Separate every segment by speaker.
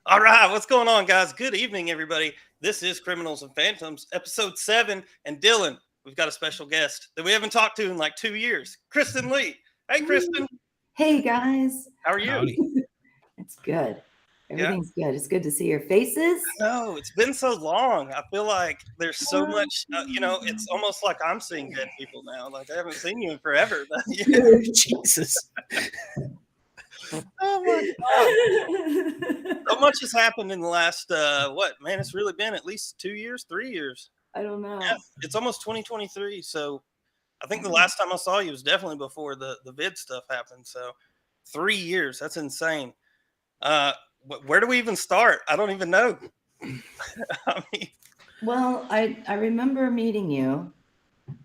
Speaker 1: All right, what's going on, guys? Good evening, everybody. This is Criminals and Phantoms, episode 7. And Dylan, we've got a special guest that we haven't talked to in like 2 years, Kristin Lee. Hey, Kristin,
Speaker 2: Hey guys,
Speaker 1: how are you?
Speaker 3: Howdy.
Speaker 2: it's good.
Speaker 1: Yeah,
Speaker 2: Everything's good. It's good to see your faces.
Speaker 1: no, it's been so long. I feel like there's so much, it's almost like I'm seeing dead people now. Like I haven't seen you in forever.
Speaker 3: Jesus.
Speaker 1: Oh my God. So much has happened in the last, man, it's really been at least 2 years, 3 years.
Speaker 2: I don't know.
Speaker 1: Yeah, it's almost 2023. So I think the last time I saw you was definitely before the vid stuff happened. So 3 years, that's insane. Where do we even start? I don't even know. I mean,
Speaker 2: Well, I remember meeting you.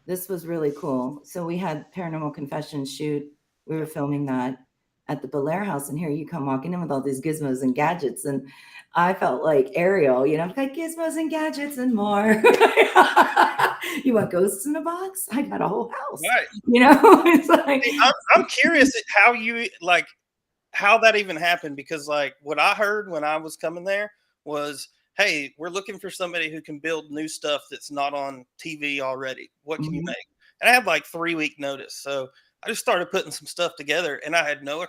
Speaker 2: This was really cool. So we had Paranormal Confessions shoot. We were filming that at the Bellaire house, and here you come walking in with all these gizmos and gadgets, and I felt like Ariel, like gizmos and gadgets and more. You want ghosts in a box? I got a whole house.
Speaker 1: right.
Speaker 2: It's like
Speaker 1: I'm curious at how you like how that even happened, because like what I heard when I was coming there was, hey, we're looking for somebody who can build new stuff that's not on TV already. What can you
Speaker 2: Mhm.
Speaker 1: make? And I had like 3 week notice. So I just started putting some stuff together, and I had no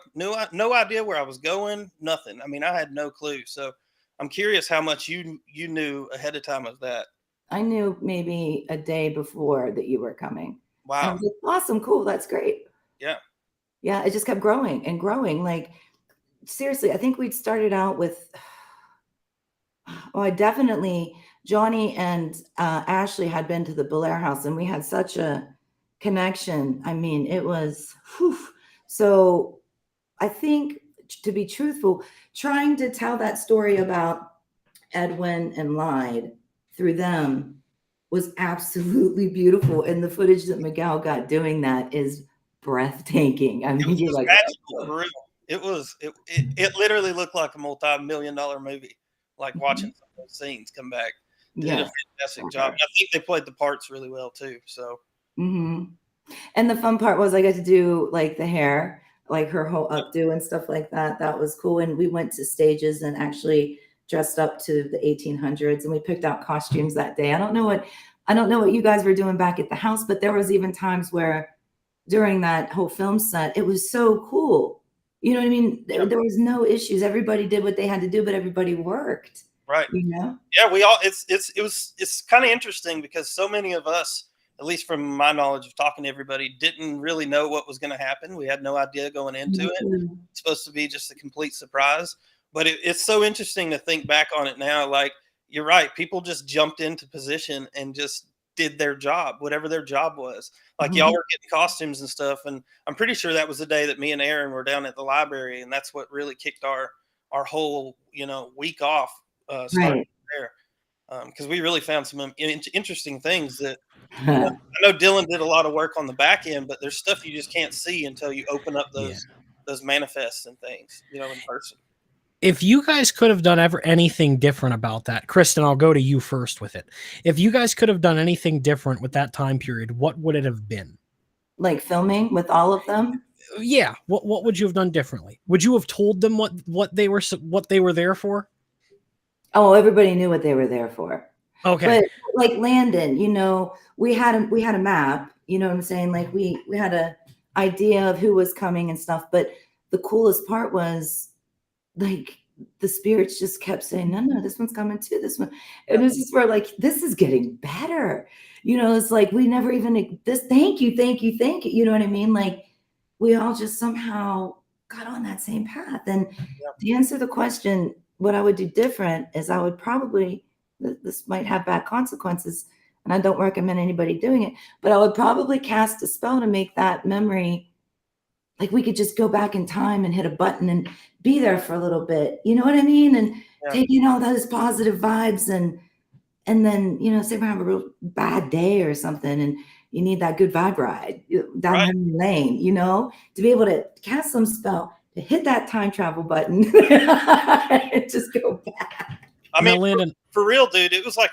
Speaker 1: idea where I was going, nothing. I mean, I had no clue. So I'm curious how much you knew ahead of time of that.
Speaker 2: I knew maybe a day before that you were coming. And I
Speaker 1: Wow.
Speaker 2: was like, awesome, cool, that's great.
Speaker 1: Yeah.
Speaker 2: Yeah, it just kept growing and growing. Like, seriously, I think we'd started out with, I definitely, Johnny and Ashley had been to the Bellaire house, and we had such a connection. I mean, it was, whew. So I think, to be truthful, trying to tell that story about Edwin and Lyde through them was absolutely beautiful. And the footage that Miguel got doing that is breathtaking. I
Speaker 1: It
Speaker 2: mean,
Speaker 1: was
Speaker 2: you're
Speaker 1: just
Speaker 2: like,
Speaker 1: magical
Speaker 2: oh.
Speaker 1: for real. It literally looked like a multi-million-dollar movie. Like watching some of those scenes come back. They did a
Speaker 2: Yes.
Speaker 1: fantastic job. I think they played the parts really well too. So
Speaker 2: Hmm. And the fun part was I got to do like the hair, like her whole updo and stuff like that. That was cool. And we went to stages and actually dressed up to the 1800s, and we picked out costumes that day. I don't know what you guys were doing back at the house, but there was even times where during that whole film set, it was so cool. You know what I mean? There was no issues. Everybody did what they had to do, but everybody worked,
Speaker 1: right.
Speaker 2: you know?
Speaker 1: Yeah, we all it's kind of interesting because so many of us, at least from my knowledge of talking to everybody, didn't really know what was going to happen. We had no idea going into it.
Speaker 2: Mhm.
Speaker 1: It's supposed to be just a complete surprise. But it's so interesting to think back on it now. Like, you're right. People just jumped into position and just did their job, whatever their job was. Like, y'all
Speaker 2: Mhm.
Speaker 1: were getting costumes and stuff. And I'm pretty sure that was the day that me and Aaron were down at the library. And that's what really kicked our whole, week off, starting
Speaker 2: Right.
Speaker 1: there. Because we really found some interesting things that, I know Dylan did a lot of work on the back end, but there's stuff you just can't see until you open up
Speaker 3: Yeah.
Speaker 1: those manifests and things, in person.
Speaker 3: If you guys could have done ever anything different about that, Kristen, I'll go to you first with it. If you guys could have done anything different with that time period, what would it have been?
Speaker 2: Like filming with all of them.
Speaker 3: Yeah, what would you have done differently? Would you have told them what they were there for?
Speaker 2: Oh, everybody knew what they were there for.
Speaker 3: Okay.
Speaker 2: But like Landon, we had a map, you know what I'm saying? Like we had a idea of who was coming and stuff, but the coolest part was like the spirits just kept saying, no, this one's coming too, this one. And it's just where like this is getting better. It's like we never even this thank you, thank you, thank you. You know what I mean? Like we all just somehow got on that same path. And to answer the question, what I would do different is I would probably, this might have bad consequences, and I don't recommend anybody doing it, but I would probably cast a spell to make that memory like we could just go back in time and hit a button and be there for a little bit. You know what I mean? And
Speaker 1: Yeah.
Speaker 2: take in all those positive vibes and then, say we're having a real bad day or something and you need that good vibe ride down
Speaker 1: Right.
Speaker 2: memory lane, to be able to cast some spell, to hit that time travel button and just go back.
Speaker 1: I
Speaker 3: Now,
Speaker 1: mean,
Speaker 3: Landon,
Speaker 1: for real, dude, it was like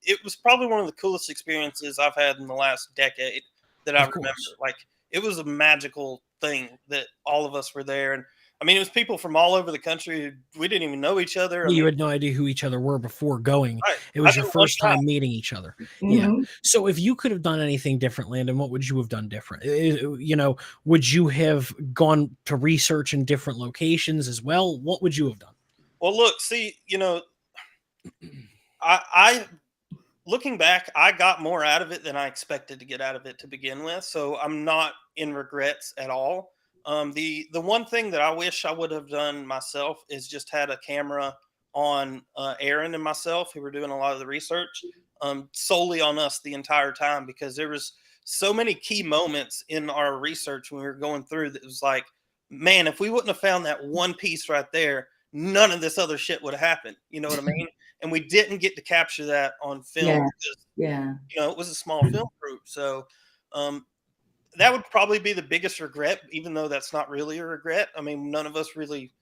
Speaker 1: it was probably one of the coolest experiences I've had in the last decade that I
Speaker 3: Of
Speaker 1: remember.
Speaker 3: course.
Speaker 1: Like, it was a magical thing that all of us were there. And I mean, it was people from all over the country. We didn't even know each other. I
Speaker 3: You
Speaker 1: mean,
Speaker 3: had no idea who each other were before going.
Speaker 1: right.
Speaker 3: It
Speaker 1: I
Speaker 3: was your
Speaker 1: knew one
Speaker 3: first
Speaker 1: guy.
Speaker 3: time meeting each other. Yeah.
Speaker 2: Mhm.
Speaker 3: So if you could have done anything different, Landon, what would you have done different? You know, would you have gone to research in different locations as well? What would you have done?
Speaker 1: Well, look, see, you know, I looking back, I got more out of it than I expected to get out of it to begin with. So I'm not in regrets at all. The one thing that I wish I would have done myself is just had a camera on Aaron and myself, who were doing a lot of the research, solely on us the entire time, because there was so many key moments in our research when we were going through that was like, man, if we wouldn't have found that one piece right there, none of this other shit would have happened. You know what I mean? And we didn't get to capture that on film
Speaker 2: Yeah.
Speaker 1: because
Speaker 2: Yeah.
Speaker 1: you know it was a small film group. So um, that would probably be the biggest regret, even though that's not really a regret. I mean, none of us really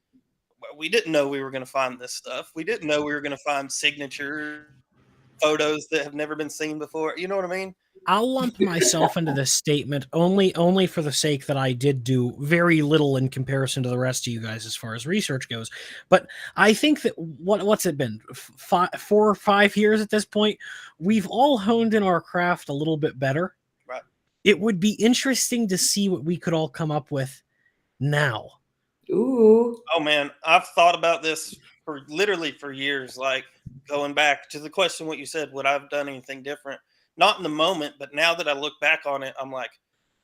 Speaker 1: we didn't know we were going to find this stuff. We didn't know we were going to find signature photos that have never been seen before. You know what I mean?
Speaker 3: I'll lump myself into this statement only for the sake that I did do very little in comparison to the rest of you guys as far as research goes. But I think that what's it been 4 or 5 years at this point, we've all honed in our craft a little bit better.
Speaker 1: Right.
Speaker 3: It would be interesting to see what we could all come up with now.
Speaker 2: Ooh.
Speaker 1: Oh man, I've thought about this for literally for years. Like going back to the question, what you said, would I have done anything different? Not in the moment, but now that I look back on it, I'm like,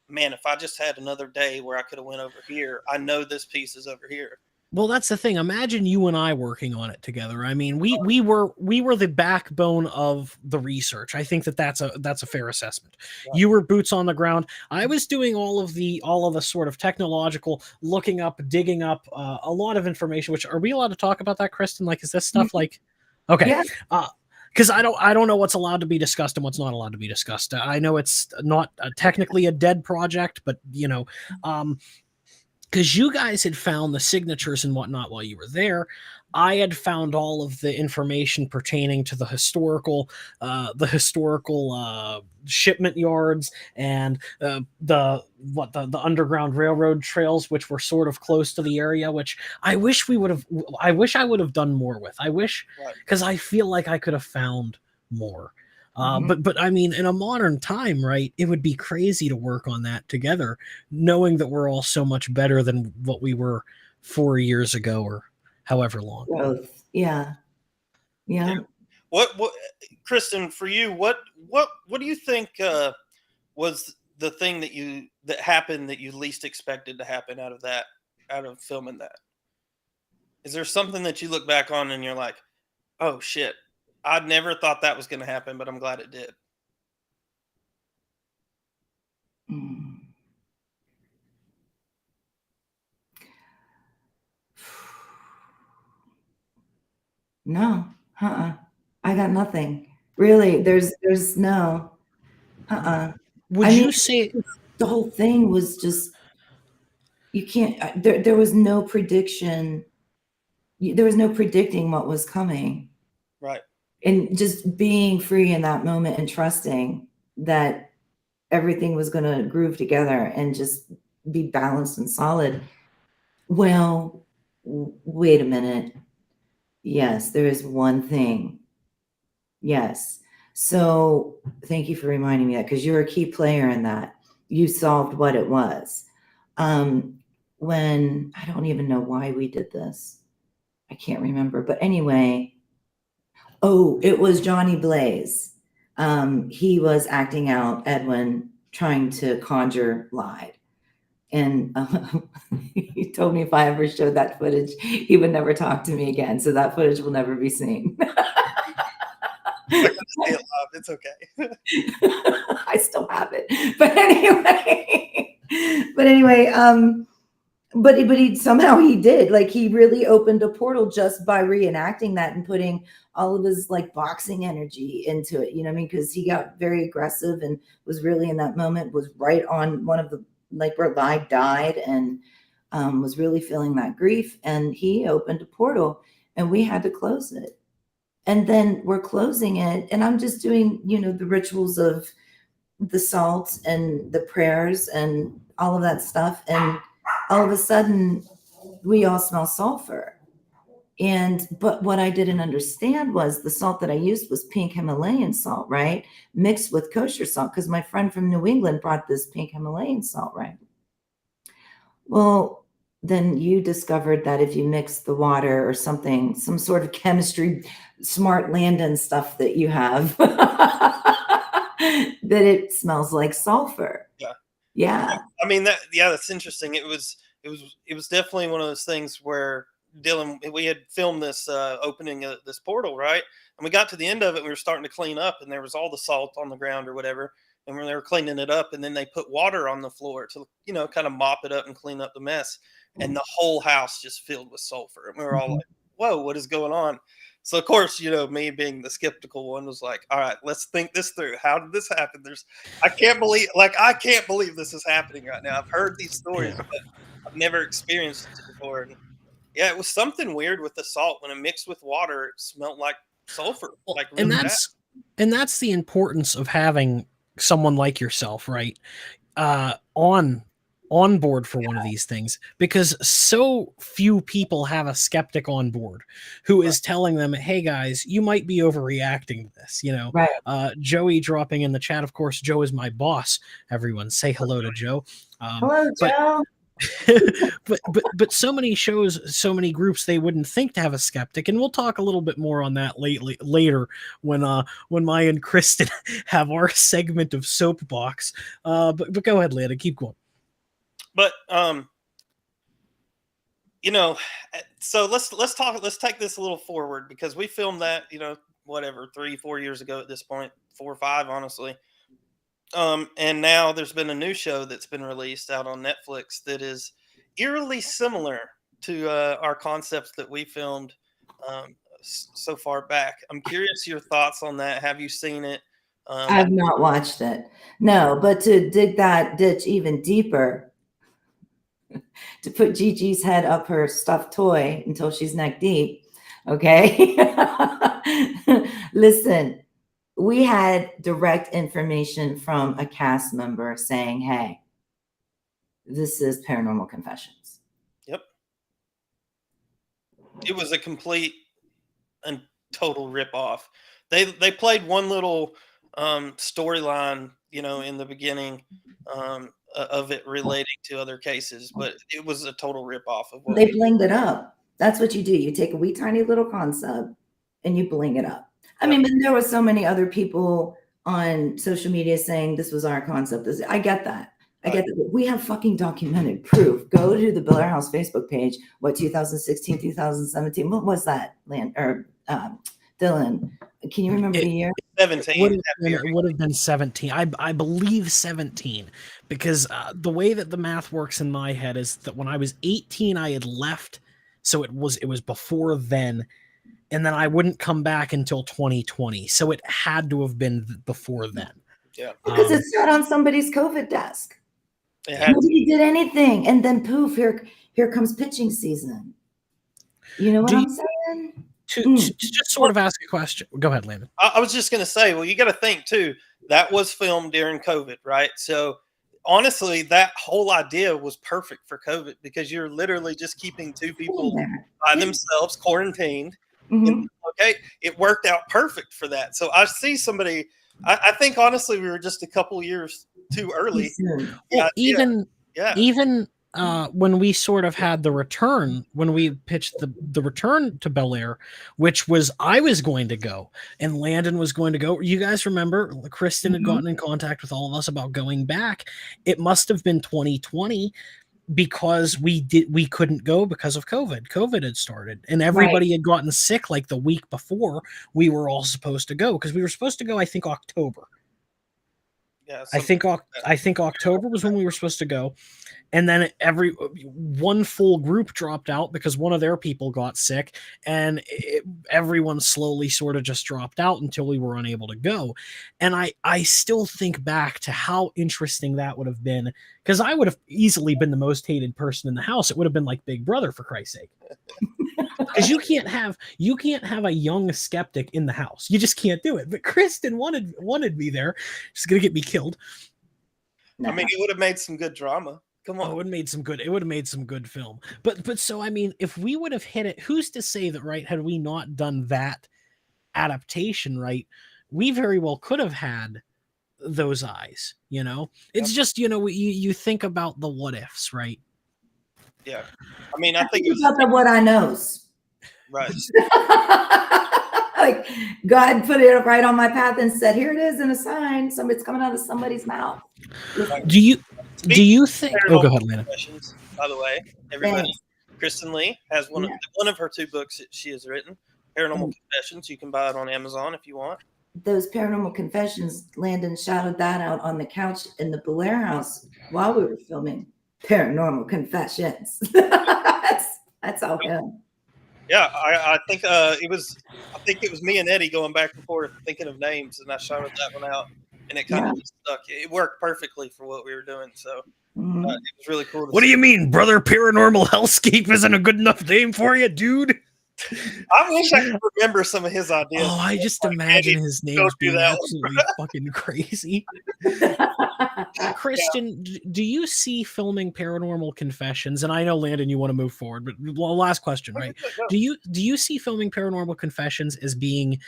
Speaker 1: man, if I just had another day where I could have went over here, I know this piece is over here.
Speaker 3: Well, that's the thing. Imagine you and I working on it together. I mean, we were the backbone of the research. I think that's a fair assessment.
Speaker 1: Right.
Speaker 3: You were boots on the ground. I was doing all of the sort of technological looking up, digging up a lot of information. Which are we allowed to talk about that, Kristin? Like, is this stuff like okay?
Speaker 2: Yeah.
Speaker 3: Because I don't know what's allowed to be discussed and what's not allowed to be discussed. I know it's not technically a dead project, but you know, because you guys had found the signatures and whatnot while you were there. I had found all of the information pertaining to the historical shipment yards and the Underground Railroad trails, which were sort of close to the area. Which I wish I would have done more with. I wish, because I feel like I could have found more. But I mean, in a modern time, right, it would be crazy to work on that together, knowing that we're all so much better than what we were 4 years ago or however long.
Speaker 2: Growth. Yeah. Yeah.
Speaker 1: What, Kristin, for you, what do you think was the thing that happened that you least expected to happen out of filming that? Is there something that you look back on and you're like, oh shit, I'd never thought that was going to happen, but I'm glad it did?
Speaker 2: Mm. No. I got nothing. Really, there's no.
Speaker 3: Would you say
Speaker 2: the whole thing was just you can't there was no prediction. There was no predicting what was coming.
Speaker 1: Right.
Speaker 2: And just being free in that moment and trusting that everything was going to groove together and just be balanced and solid. Well, wait a minute. Yes, there is one thing. Yes. So thank you for reminding me that, because you're a key player in that. You solved what it was. When I don't even know why we did this. I can't remember. But anyway, it was Johnny Blaze. He was acting out Edwin, trying to conjure lied. And he told me if I ever showed that footage, he would never talk to me again. So that footage will never be seen.
Speaker 1: I gotta stay alive. It's okay.
Speaker 2: I still have it. But anyway, but he somehow he did, like, he really opened a portal just by reenacting that and putting all of his like boxing energy into it. You know what I mean? Because he got very aggressive and was really in that moment, was right on one of the like where Live died, and was really feeling that grief. And he opened a portal and we had to close it. And then we're closing it, and I'm just doing, the rituals of the salt and the prayers and all of that stuff. And all of a sudden, we all smell sulfur. But what I didn't understand was the salt that I used was pink Himalayan salt, right? Mixed with kosher salt, because my friend from New England brought this pink Himalayan salt, right? Well, then you discovered that if you mix the water or something, some sort of chemistry, smart Landon stuff that you have, that it smells like sulfur.
Speaker 1: Yeah.
Speaker 2: Yeah.
Speaker 1: I mean, that's interesting. It was definitely one of those things where Dylan, we had filmed this opening of this portal, right? And we got to the end of it, and we were starting to clean up, and there was all the salt on the ground or whatever. And when they were cleaning it up, and then they put water on the floor to, kind of mop it up and clean up the mess. And the whole house just filled with sulfur. And we were all like, whoa, what is going on? So, of course, me being the skeptical one was like, all right, let's think this through. How did this happen? I can't believe this is happening right now. I've heard these stories, but I've never experienced it before. And yeah, it was something weird with the salt. When it mixed with water, it smelled like sulfur. Like really
Speaker 3: and that's the importance of having someone like yourself, right? On board for one of these things, because so few people have a skeptic on board who is telling them, hey guys, you might be overreacting to this,
Speaker 2: Right.
Speaker 3: Joey dropping in the chat. Of course, Joe is my boss. Everyone say hello to Joe.
Speaker 2: Hello, Joe.
Speaker 3: but so many shows, so many groups, they wouldn't think to have a skeptic, and we'll talk a little bit more on that later when Maya and Kristin have our segment of soapbox. But go ahead, Lana, keep going.
Speaker 1: But so let's take this a little forward, because we filmed that 3-4 years ago at this point, 4 or 5 honestly. And now there's been a new show that's been released out on Netflix that is eerily similar to our concepts that we filmed so far back. I'm curious your thoughts on that. Have you seen it?
Speaker 2: I've not watched it. No, but to dig that ditch even deeper, to put Gigi's head up her stuffed toy until she's neck deep. Okay. Listen, we had direct information from a cast member saying, hey, this is Paranormal Confessions.
Speaker 1: Yep. It was a complete and total ripoff. They played one little storyline, in the beginning of it relating to other cases, but it was a total ripoff of what
Speaker 2: they blinged it up. That's what you do. You take a wee tiny little concept and you bling it up. I mean, but there were so many other people on social media saying this was our concept. I get that. I get that. We have fucking documented proof. Go to the Bellaire House Facebook page. What, 2016, 2017? What was that, Dylan? Can you remember the year?
Speaker 1: 17.
Speaker 3: It would have been 17. I believe 17, because the way that the math works in my head is that when I was 18, I had left, so it was before then, and then I wouldn't come back until 2020, so it had to have been before then.
Speaker 1: Yeah,
Speaker 2: because it sat on somebody's COVID desk. Nobody did anything, and then poof, here comes pitching season. You know what I'm saying?
Speaker 3: To just sort of ask a question. Go ahead, Landon.
Speaker 1: I was just going to say, well, you got to think too, that was filmed during COVID, right? So honestly, that whole idea was perfect for COVID, because you're literally just keeping 2 people by themselves, quarantined.
Speaker 2: Mm-hmm.
Speaker 1: Okay. It worked out perfect for that. So I see somebody, I think honestly, we were just a couple years too early.
Speaker 3: Well, even when we sort of had the return, when we pitched the return to Bellaire, which was, I was going to go and Landon was going to go. You guys remember Kristin had gotten in contact with all of us about going back. It must have been 2020, because we couldn't go because of COVID. COVID had started and everybody had gotten sick like the week before we were all supposed to go, because we were supposed to go, I think, October. Yeah, I think October was when we were supposed to go. And then one full group dropped out because one of their people got sick, and everyone slowly sort of just dropped out until we were unable to go. And I still think back to how interesting that would have been, because I would have easily been the most hated person in the house. It would have been like Big Brother, for Christ's sake. Because you can't have a young skeptic in the house. You just can't do it. But Kristin wanted me there. She's gonna get me killed.
Speaker 1: I mean, it would have made some good drama. Come
Speaker 3: Oh,
Speaker 1: on.
Speaker 3: it would have made some good. It would have made some good film. But so I mean, if we would have hit it, who's to say that, right? Had we not done that adaptation, right, we very well could have had those eyes. You know, it's just you think about the what ifs, right?
Speaker 1: Yeah. I mean, I think it was
Speaker 2: about the what I knows.
Speaker 1: right.
Speaker 2: Like God put it right on my path and said, "Here it is in a sign. Somebody's coming out of somebody's mouth." Listen,
Speaker 3: Do you
Speaker 1: Speaking
Speaker 3: think?
Speaker 1: of
Speaker 3: Oh, go
Speaker 1: paranormal
Speaker 3: ahead, Lana.
Speaker 1: confessions, by the way, everybody,
Speaker 2: thanks.
Speaker 1: Kristin Lee has
Speaker 2: Yeah.
Speaker 1: one of her 2 books that she has written, Paranormal
Speaker 2: Mm.
Speaker 1: Confessions. You can buy it on Amazon if you want.
Speaker 2: Those paranormal confessions, Landon shouted that out on the couch in the Bellaire house while we were filming Paranormal Confessions. that's all him.
Speaker 1: Yeah, I think it was. I think it was me and Eddie going back and forth thinking of names, and I shouted that one out, and it kind of just stuck. It worked perfectly for what we were doing, so
Speaker 2: Mhm.
Speaker 1: it was really cool.
Speaker 3: What do you mean, brother? Paranormal Hellscape isn't a good enough name for you, dude?
Speaker 1: I wish I could remember some of his ideas.
Speaker 3: Oh, I just
Speaker 1: Like,
Speaker 3: imagine
Speaker 1: Eddie,
Speaker 3: his
Speaker 1: go
Speaker 3: names
Speaker 1: do
Speaker 3: being
Speaker 1: that one.
Speaker 3: absolutely fucking crazy. Kristin, do you see filming Paranormal Confessions? And I know, Landon, you want to move forward, but last question, right? Do you see filming Paranormal Confessions as being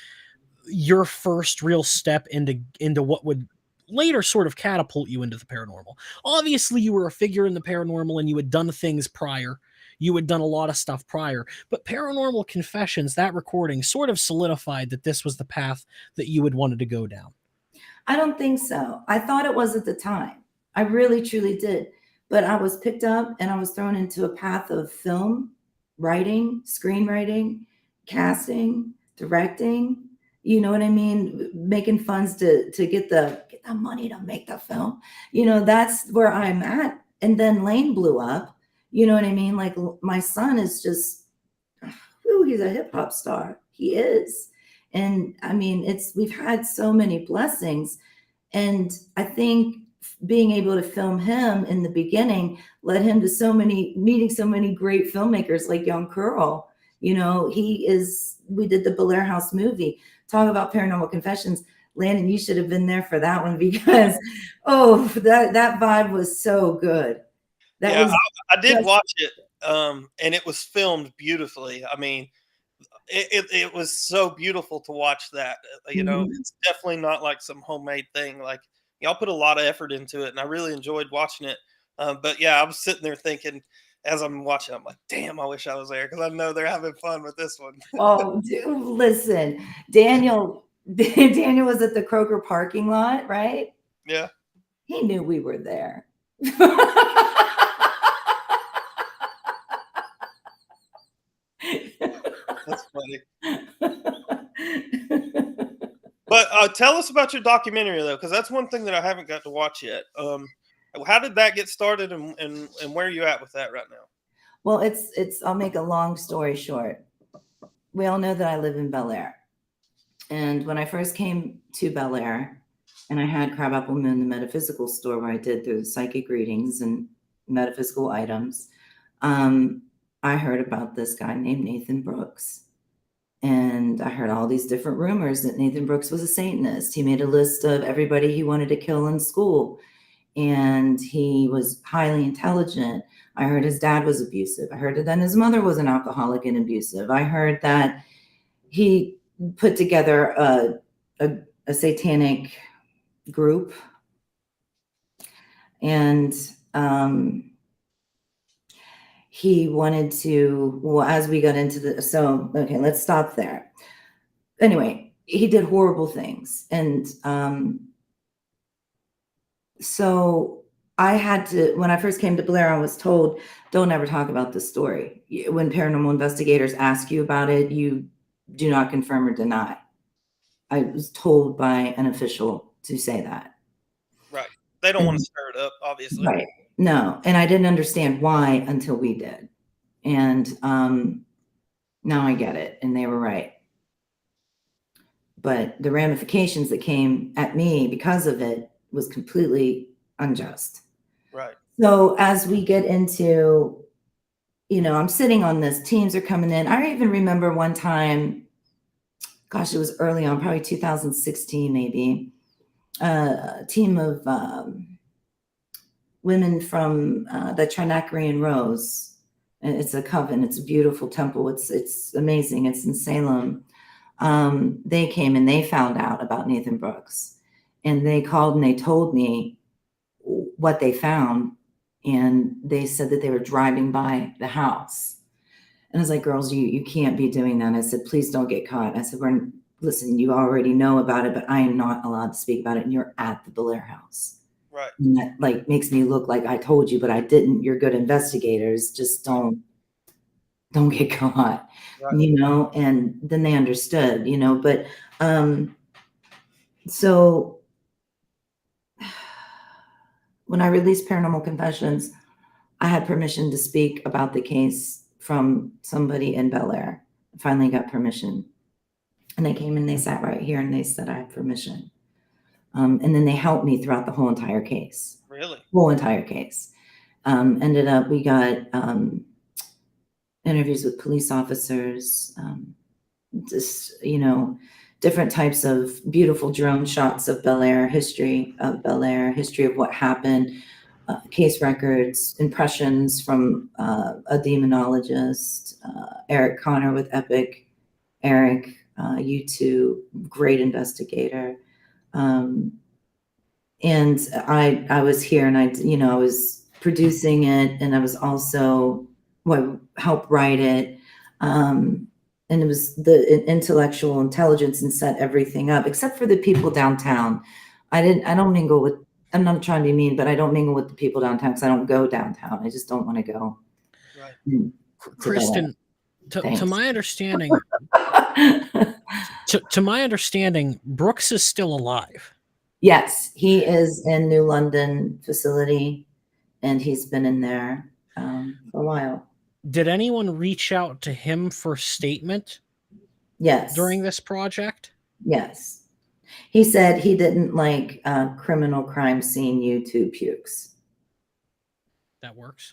Speaker 3: your first real step into what would later sort of catapult you into the paranormal? Obviously, you were a figure in the paranormal and you had done things prior. You had done a lot of stuff prior, but Paranormal Confessions, that recording sort of solidified that this was the path that you had wanted to go down.
Speaker 2: I don't think so. I thought it was at the time. I really, truly did. But I was picked up and I was thrown into a path of film, writing, screenwriting, casting, directing. You know what I mean? Making funds to get the money to make the film. That's where I'm at. And then Lane blew up. You know what I mean? Like my son is just, he's a hip hop star. He is. And I mean, we've had so many blessings. And I think being able to film him in the beginning led him to meeting so many great filmmakers like Young Curl. We did the Bellaire House movie. Talk about Paranormal Confessions. Landon, you should have been there for that one because, that vibe was so good.
Speaker 1: I did watch it, and it was filmed beautifully. I mean, it was so beautiful to watch that. It's definitely not like some homemade thing. Like y'all put a lot of effort into it, and I really enjoyed watching it. But yeah, I was sitting there thinking as I'm watching, I'm like, damn, I wish I was there because I know they're having fun with this one.
Speaker 2: Oh, dude, listen, Daniel was at the Kroger parking lot, right?
Speaker 1: Yeah.
Speaker 2: He knew we were there.
Speaker 1: That's funny. But tell us about your documentary though, because that's one thing that I haven't got to watch yet. How did that get started, and where are you at with that right now?
Speaker 2: Well, I'll make a long story short. We all know that I live in Bellaire. And when I first came to Bellaire and I had Crabapple Moon, the metaphysical store where I did the psychic readings and metaphysical items, I heard about this guy named Nathan Brooks. And I heard all these different rumors that Nathan Brooks was a Satanist. He made a list of everybody he wanted to kill in school. And he was highly intelligent. I heard his dad was abusive. I heard that then his mother was an alcoholic and abusive. I heard that he put together a satanic group. And he wanted to, well, as we got into okay, let's stop there. Anyway, he did horrible things. And so I had to, when I first came to Bellaire, I was told, don't ever talk about this story. When paranormal investigators ask you about it, you do not confirm or deny. I was told by an official to say that.
Speaker 1: Right. They don't want to stir it up, obviously.
Speaker 2: Right. No. And I didn't understand why until we did. And now I get it. And they were right. But the ramifications that came at me because of it was completely unjust.
Speaker 1: Right.
Speaker 2: So as we get into, I'm sitting on this, teams are coming in. I even remember one time, gosh, it was early on, probably 2016, maybe, a team of women from the Stregherian Rose. And it's a coven. It's a beautiful temple. It's amazing. It's in Salem. They came and they found out about Nathan Brooks, and they called and they told me what they found. And they said that they were driving by the house. And I was like, girls, you can't be doing that. I said, please don't get caught. I said, listen, you already know about it, but I am not allowed to speak about it. And you're at the Bellaire house.
Speaker 1: Right.
Speaker 2: And that like makes me look like I told you, but I didn't. You're good investigators. Just don't get caught,
Speaker 1: Right.
Speaker 2: you know? And then they understood, you know, but, so when I released Paranormal Confessions, I had permission to speak about the case from somebody in Bellaire. I finally got permission. And they came and they sat right here and they said, I have permission. And then they helped me throughout the whole entire case.
Speaker 1: Really?
Speaker 2: Whole entire case. Ended up, we got interviews with police officers, just, you know, different types of beautiful drone shots of Bellaire, history of what happened, case records, impressions from a demonologist, Eric Connor with Epic. Eric, YouTube, great investigator. And I was here and I was producing it, and I was also helped write it. And it was the intellectual intelligence and set everything up, except for the people downtown. I don't mingle with, I'm not trying to be mean, but I don't mingle with the people downtown because I don't go downtown. I just don't want to go.
Speaker 1: Right.
Speaker 3: Kristin, to my understanding, to my understanding, Brooks is still alive.
Speaker 2: Yes, he is in New London facility, and he's been in there for a while.
Speaker 3: Did anyone reach out to him for statement?
Speaker 2: Yes.
Speaker 3: During this project?
Speaker 2: Yes. He said he didn't like criminal crime scene YouTube pukes.
Speaker 3: That works.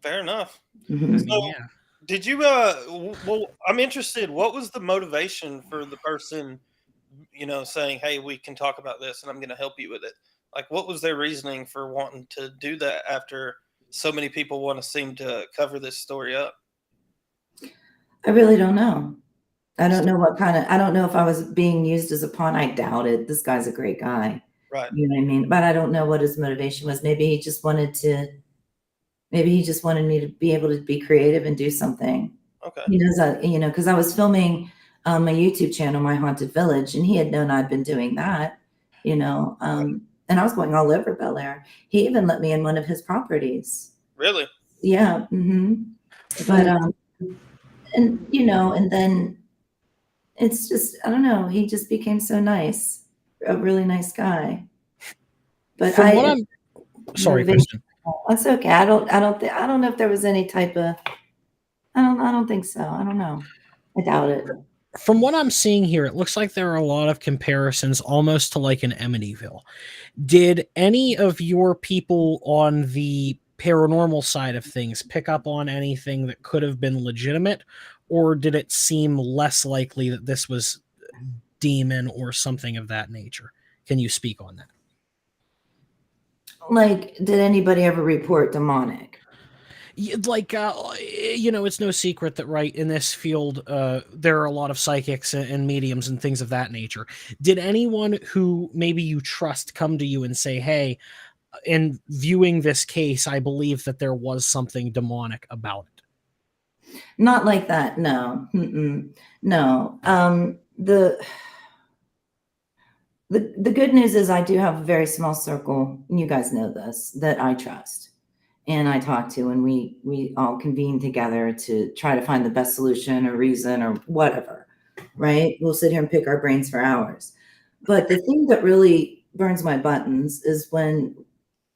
Speaker 1: Fair enough.
Speaker 2: Mm-hmm.
Speaker 1: So,
Speaker 3: yeah.
Speaker 1: Did you, well, I'm interested. What was the motivation for the person, saying, hey, we can talk about this and I'm going to help you with it? Like, what was their reasoning for wanting to do that after so many people want to seem to cover this story up?
Speaker 2: I really don't know. I don't know I don't know if I was being used as a pawn. I doubt it. This guy's a great guy.
Speaker 1: Right.
Speaker 2: You know what I mean? But I don't know what his motivation was. Maybe he just wanted me to be able to be creative and do something.
Speaker 1: Okay.
Speaker 2: Because I was filming my YouTube channel, My Haunted Village, and he had known I'd been doing that, and I was going all over Bellaire. He even let me in one of his properties.
Speaker 1: Really?
Speaker 2: Yeah. Mm-hmm. But, and then it's just, I don't know. He just became so nice, a really nice guy. But
Speaker 3: sorry, Kristin.
Speaker 2: That's okay. I don't know if there was any type of, I don't think so. I don't know. I doubt it.
Speaker 3: From what I'm seeing here, it looks like there are a lot of comparisons almost to like an Amityville. Did any of your people on the paranormal side of things pick up on anything that could have been legitimate, or did it seem less likely that this was demon or something of that nature? Can you speak on that?
Speaker 2: Like, did anybody ever report demonic?
Speaker 3: Like, it's no secret that right in this field, there are a lot of psychics and mediums and things of that nature. Did anyone who maybe you trust come to you and say, hey, in viewing this case, I believe that there was something demonic about it?
Speaker 2: Not like that. No. Mm-mm. No. The good news is I do have a very small circle, and you guys know this, that I trust and I talk to, and we all convene together to try to find the best solution or reason or whatever, right? We'll sit here and pick our brains for hours. But the thing that really burns my buttons is when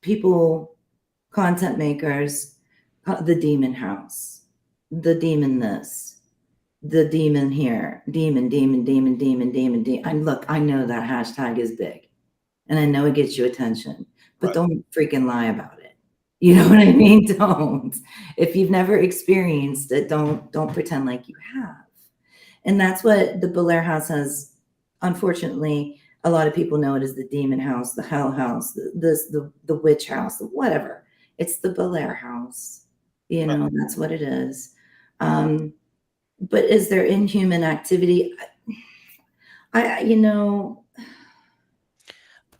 Speaker 2: people, content makers, the demon house, the demon this, the demon here, demon. Look, I know that hashtag is big, and I know it gets you attention, but
Speaker 1: Right.
Speaker 2: Don't freaking lie about it. You know what I mean? Don't. If you've never experienced it, don't pretend like you have. And that's what the Bellaire house has. Unfortunately, a lot of people know it as the demon house, the hell house, the witch house, whatever. It's the Bellaire house. You know, that's what it is. But is there inhuman activity? You know,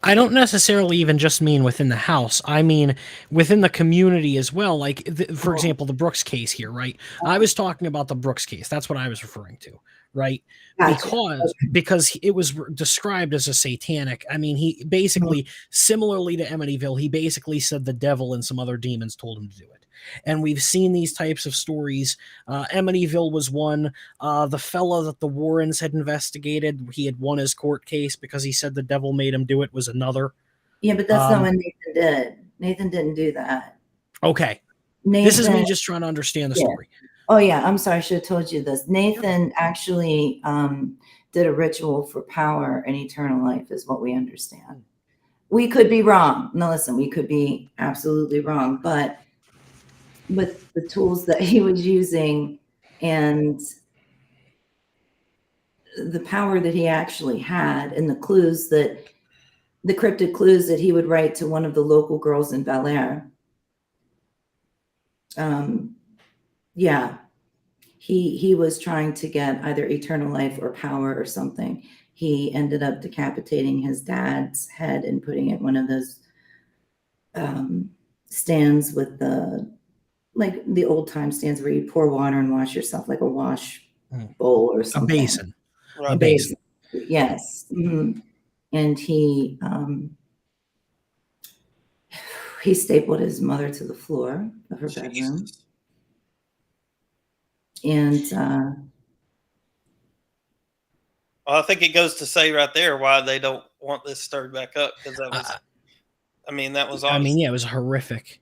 Speaker 3: I don't necessarily even just mean within the house. I mean within the community as well. Like, for example, the Brooks case here, right? I was talking about the Brooks case. That's what I was referring to, right?
Speaker 2: gotcha.
Speaker 3: Because it was described as a satanic. I mean, he basically, similarly to Amityville, he basically said the devil and some other demons told him to do it. And we've seen these types of stories. Amityville was one. The fella that the Warrens had investigated, he had won his court case because he said the devil made him do it, was another.
Speaker 2: Yeah, but that's not what Nathan did. Nathan didn't do that.
Speaker 3: Okay.
Speaker 2: Nathan,
Speaker 3: this is me just trying to understand the story.
Speaker 2: Oh, yeah. I'm sorry. I should have told you this. Nathan actually did a ritual for power and eternal life, is what we understand. We could be wrong. No, listen, we could be absolutely wrong. But with the tools that he was using and the power that he actually had and the clues that the cryptic clues that he would write to one of the local girls in Bellaire. Yeah, he was trying to get either eternal life or power or something. He ended up decapitating his dad's head and putting it in one of those stands with like the old time stands where you pour water and wash yourself, like a wash bowl or something.
Speaker 3: A basin.
Speaker 1: Right.
Speaker 3: A basin.
Speaker 2: Yes. And he stapled his mother to the floor of her bedroom. And
Speaker 1: well, I think it goes to say right there why they don't want this stirred back up, because that was, I mean, that was.
Speaker 3: I mean, yeah, it was horrific.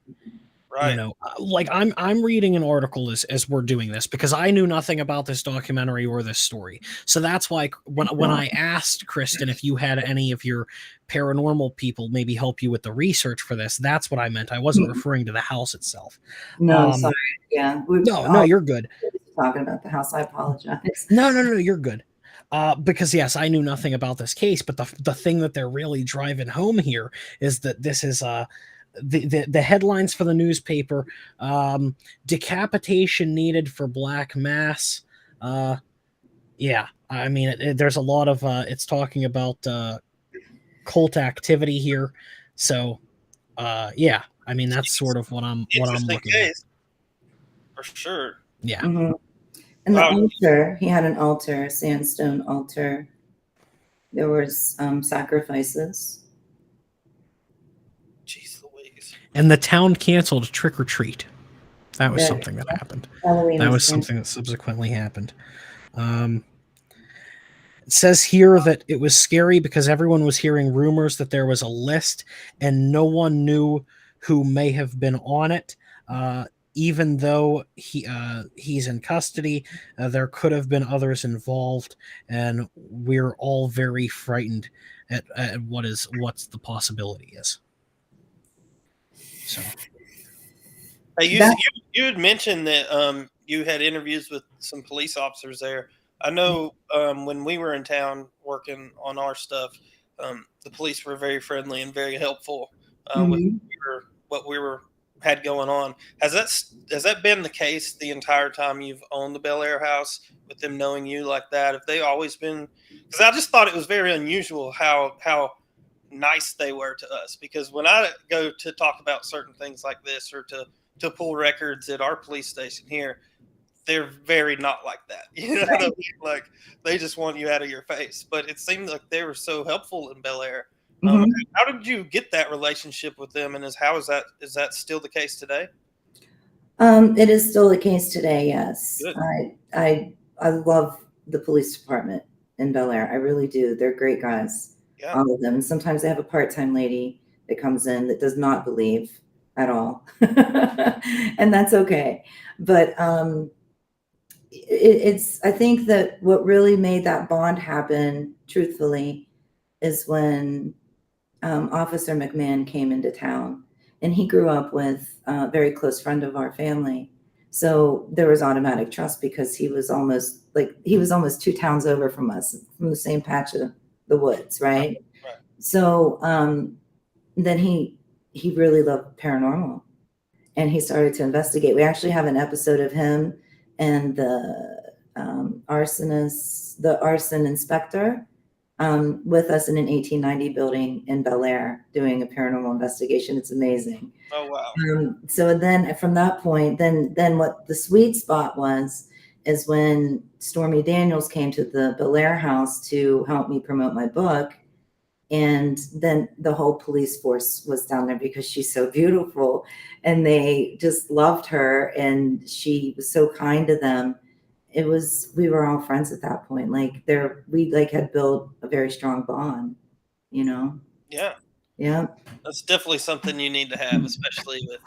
Speaker 1: Right.
Speaker 3: You know, like I'm reading an article as we're doing this because I knew nothing about this documentary or this story. So that's why when I asked Kristin if you had any of your paranormal people maybe help you with the research for this, that's what I meant. I wasn't referring to the house itself.
Speaker 2: No, sorry. Yeah.
Speaker 3: No, you're good.
Speaker 2: Talking about the house. I apologize.
Speaker 3: No, you're good. Because yes, I knew nothing about this case, but the thing that they're really driving home here is that this is the headlines for the newspaper: decapitation needed for Black Mass. Yeah, I mean, there's a lot of it's talking about cult activity here. So, yeah, I mean, that's sort of what I'm looking at.
Speaker 1: For sure.
Speaker 3: Yeah.
Speaker 2: And the altar, he had an altar, a sandstone altar. There was sacrifices.
Speaker 1: Jeez Louise.
Speaker 3: And the town canceled trick or treat. That was something that happened. That was something that subsequently happened. It says here that it was scary because everyone was hearing rumors that there was a list and no one knew who may have been on it. Even though he's in custody, there could have been others involved, and we're all very frightened at what's the possibility is. So,
Speaker 1: you had mentioned that you had interviews with some police officers there. I know when we were in town working on our stuff, the police were very friendly and very helpful with what we had going on. Has that been the case the entire time you've owned the Bellaire house, with them knowing you like that? Have they always been? Because I just thought it was very unusual how nice they were to us. Because when I go to talk about certain things like this or to pull records at our police station here, they're very not like that. You know what I mean? Like, they just want you out of your face. But it seemed like they were so helpful in Bellaire. How did you get that relationship with them, and is that still the case today?
Speaker 2: It is still the case today. Yes.
Speaker 1: Good.
Speaker 2: I love the police department in Bellaire. I really do. They're great guys.
Speaker 1: Yeah.
Speaker 2: All of them. And sometimes they have a part-time lady that comes in that does not believe at all. And that's okay. But I think that what really made that bond happen, truthfully, is when Officer McMahon came into town, and he grew up with a very close friend of our family. So there was automatic trust because he was almost 2 towns over from us, from the same patch of the woods, right? So then he really loved paranormal. and he started to investigate. We actually have an episode of him and the arsonist, the arson inspector, with us in an 1890 building in Bellaire doing a paranormal investigation. It's amazing.
Speaker 1: Oh wow.
Speaker 2: So then from that point, then what the sweet spot was is when Stormy Daniels came to the Bellaire house to help me promote my book. And then the whole police force was down there because she's so beautiful and they just loved her and she was so kind to them. We were all friends at that point. Like we like had built a very strong bond, you know?
Speaker 1: Yeah.
Speaker 2: Yeah.
Speaker 1: That's definitely something you need to have, especially with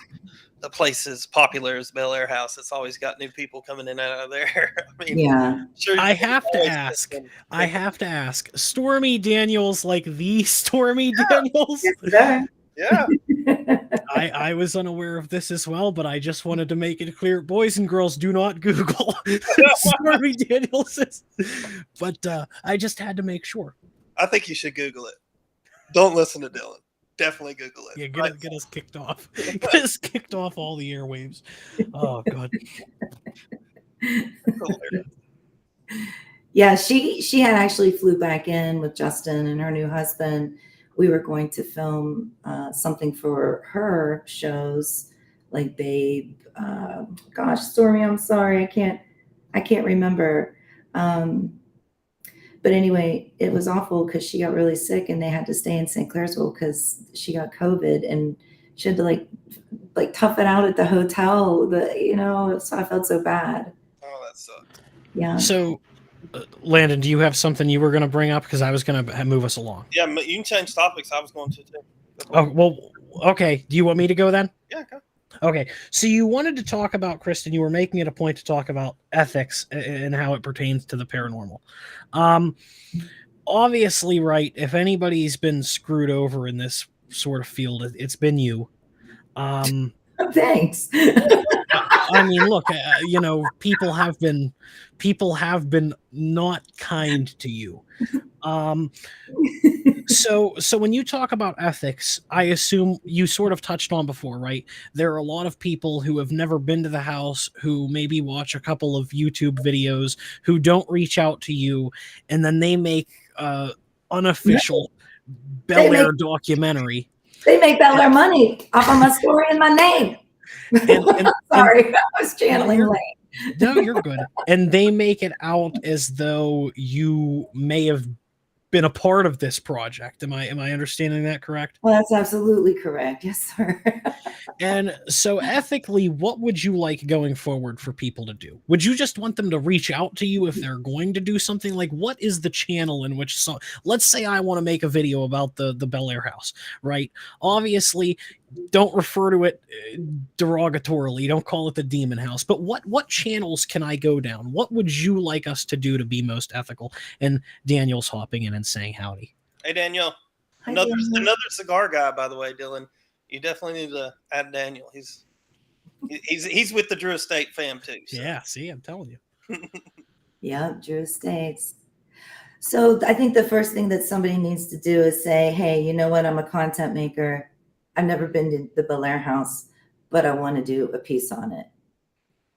Speaker 1: the place as popular as Bellaire House. It's always got new people coming in and out of there. I mean,
Speaker 2: Yeah.
Speaker 1: sure,
Speaker 3: I have to ask, Stormy Daniels, like the Stormy Daniels?
Speaker 2: Yes,
Speaker 1: yeah.
Speaker 3: I was unaware of this as well, but I just wanted to make it clear, boys and girls, do not Google Stormy Daniels. But I just had to make sure.
Speaker 1: I think you should Google it. Don't listen to Dylan. Definitely Google it.
Speaker 3: Yeah, get us kicked off. Get us kicked off all the airwaves. Oh God.
Speaker 2: Yeah, she had actually flew back in with Justin and her new husband. We were going to film something for her shows, like Babe. Gosh, Stormy, I'm sorry, I can't remember. But anyway, it was awful because she got really sick and they had to stay in St. Clairsville because she got COVID and she had to like tough it out at the hotel. So I felt so bad.
Speaker 1: Oh, that sucked.
Speaker 2: Yeah.
Speaker 3: So, Landon, do you have something you were going to bring up? Because I was going to move us along.
Speaker 1: Yeah, you can change topics. I was going to too.
Speaker 3: Oh, well, okay. Do you want me to go then?
Speaker 1: Yeah, go.
Speaker 3: Okay. So you wanted to talk about, Kristin, you were making it a point to talk about ethics and how it pertains to the paranormal. Obviously, right, if anybody's been screwed over in this sort of field, it's been you.
Speaker 2: Thanks.
Speaker 3: I mean, look, people have been not kind to you. So when you talk about ethics, I assume you sort of touched on before, right? There are a lot of people who have never been to the house, who maybe watch a couple of YouTube videos, who don't reach out to you, and then they make unofficial Bellaire documentary.
Speaker 2: They make Bellaire money off of my story and my name. Sorry, I was channeling late.
Speaker 3: No, you're good. And they make it out as though you may have been a part of this project. Am I understanding that correct?
Speaker 2: Well, that's absolutely correct. Yes, sir.
Speaker 3: And so ethically, what would you like going forward for people to do? Would you just want them to reach out to you if they're going to do something? Like, what is the channel in which, let's say I want to make a video about the Bellaire house, right? Obviously, don't refer to it derogatorily. Don't call it the demon house. But what channels can I go down? What would you like us to do to be most ethical? And Daniel's hopping in and saying howdy.
Speaker 1: Hey, Daniel.
Speaker 2: Hi,
Speaker 1: Another
Speaker 2: Daniel.
Speaker 1: cigar guy, by the way, Dylan. You definitely need to add Daniel. He's with the Drew Estate fam too. So.
Speaker 3: Yeah, see, I'm telling you.
Speaker 2: Yep, Drew Estates. So I think the first thing that somebody needs to do is say, hey, you know what? I'm a content maker. I've never been to the Bellaire house, but I want to do a piece on it.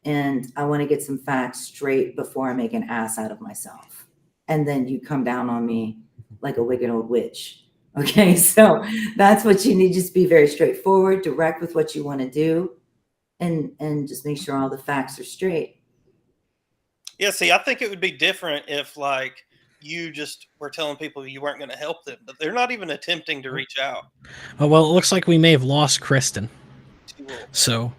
Speaker 2: And I want to get some facts straight before I make an ass out of myself. And then you come down on me like a wicked old witch. Okay, so that's what you need. Just be very straightforward, direct with what you want to do, and just make sure all the facts are straight.
Speaker 1: Yeah, see, I think it would be different if, like, you just were telling people you weren't going to help them, but they're not even attempting to reach out.
Speaker 3: Oh, well, it looks like we may have lost Kristin. So,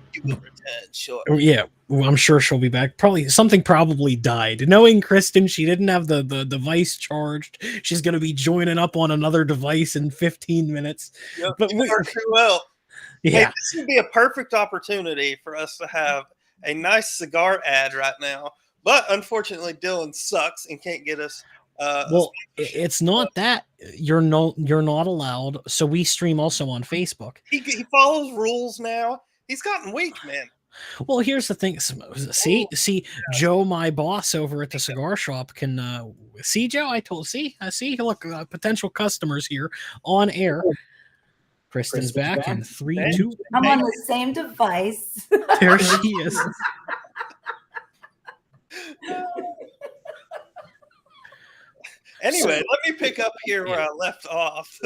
Speaker 3: yeah, well, I'm sure she'll be back. Something probably died. Knowing Kristin, she didn't have the device charged. She's going to be joining up on another device in 15 minutes.
Speaker 1: Yep,
Speaker 3: but
Speaker 1: well,
Speaker 3: yeah,
Speaker 1: hey, this would be a perfect opportunity for us to have a nice cigar ad right now. But unfortunately, Dylan sucks and can't get us.
Speaker 3: Well, it's not that you're not allowed. So we stream also on Facebook.
Speaker 1: He follows rules now. He's gotten weak, man.
Speaker 3: Well, here's the thing. See, Joe, my boss over at the cigar shop, can see Joe. I told see look, potential customers here on air. Kristin's back in 3,
Speaker 1: Hey.
Speaker 3: 2.
Speaker 2: I'm on the same device.
Speaker 3: There she is.
Speaker 1: Anyway, let me pick up here where I left off.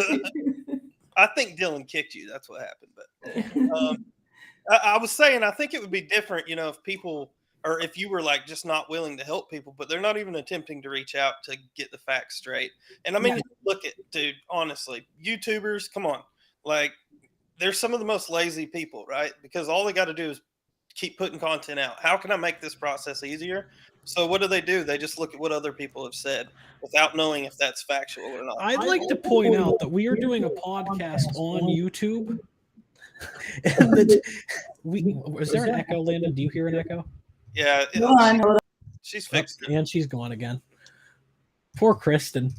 Speaker 1: I think Dylan kicked you. That's what happened. But I was saying, I think it would be different, if people, or if you were like just not willing to help people, but they're not even attempting to reach out to get the facts straight. And I mean, look at, dude, honestly, YouTubers, come on. Like, they're some of the most lazy people, right? Because all they got to do is keep putting content out. How can I make this process easier? So what do? They just look at what other people have said without knowing if that's factual or not.
Speaker 3: I'd like to point out that we are doing a podcast on YouTube. And is there an echo, Landon? Do you hear an echo?
Speaker 1: Yeah.
Speaker 2: Hold on.
Speaker 1: She's fixed it.
Speaker 3: And she's gone again. Poor Kristin.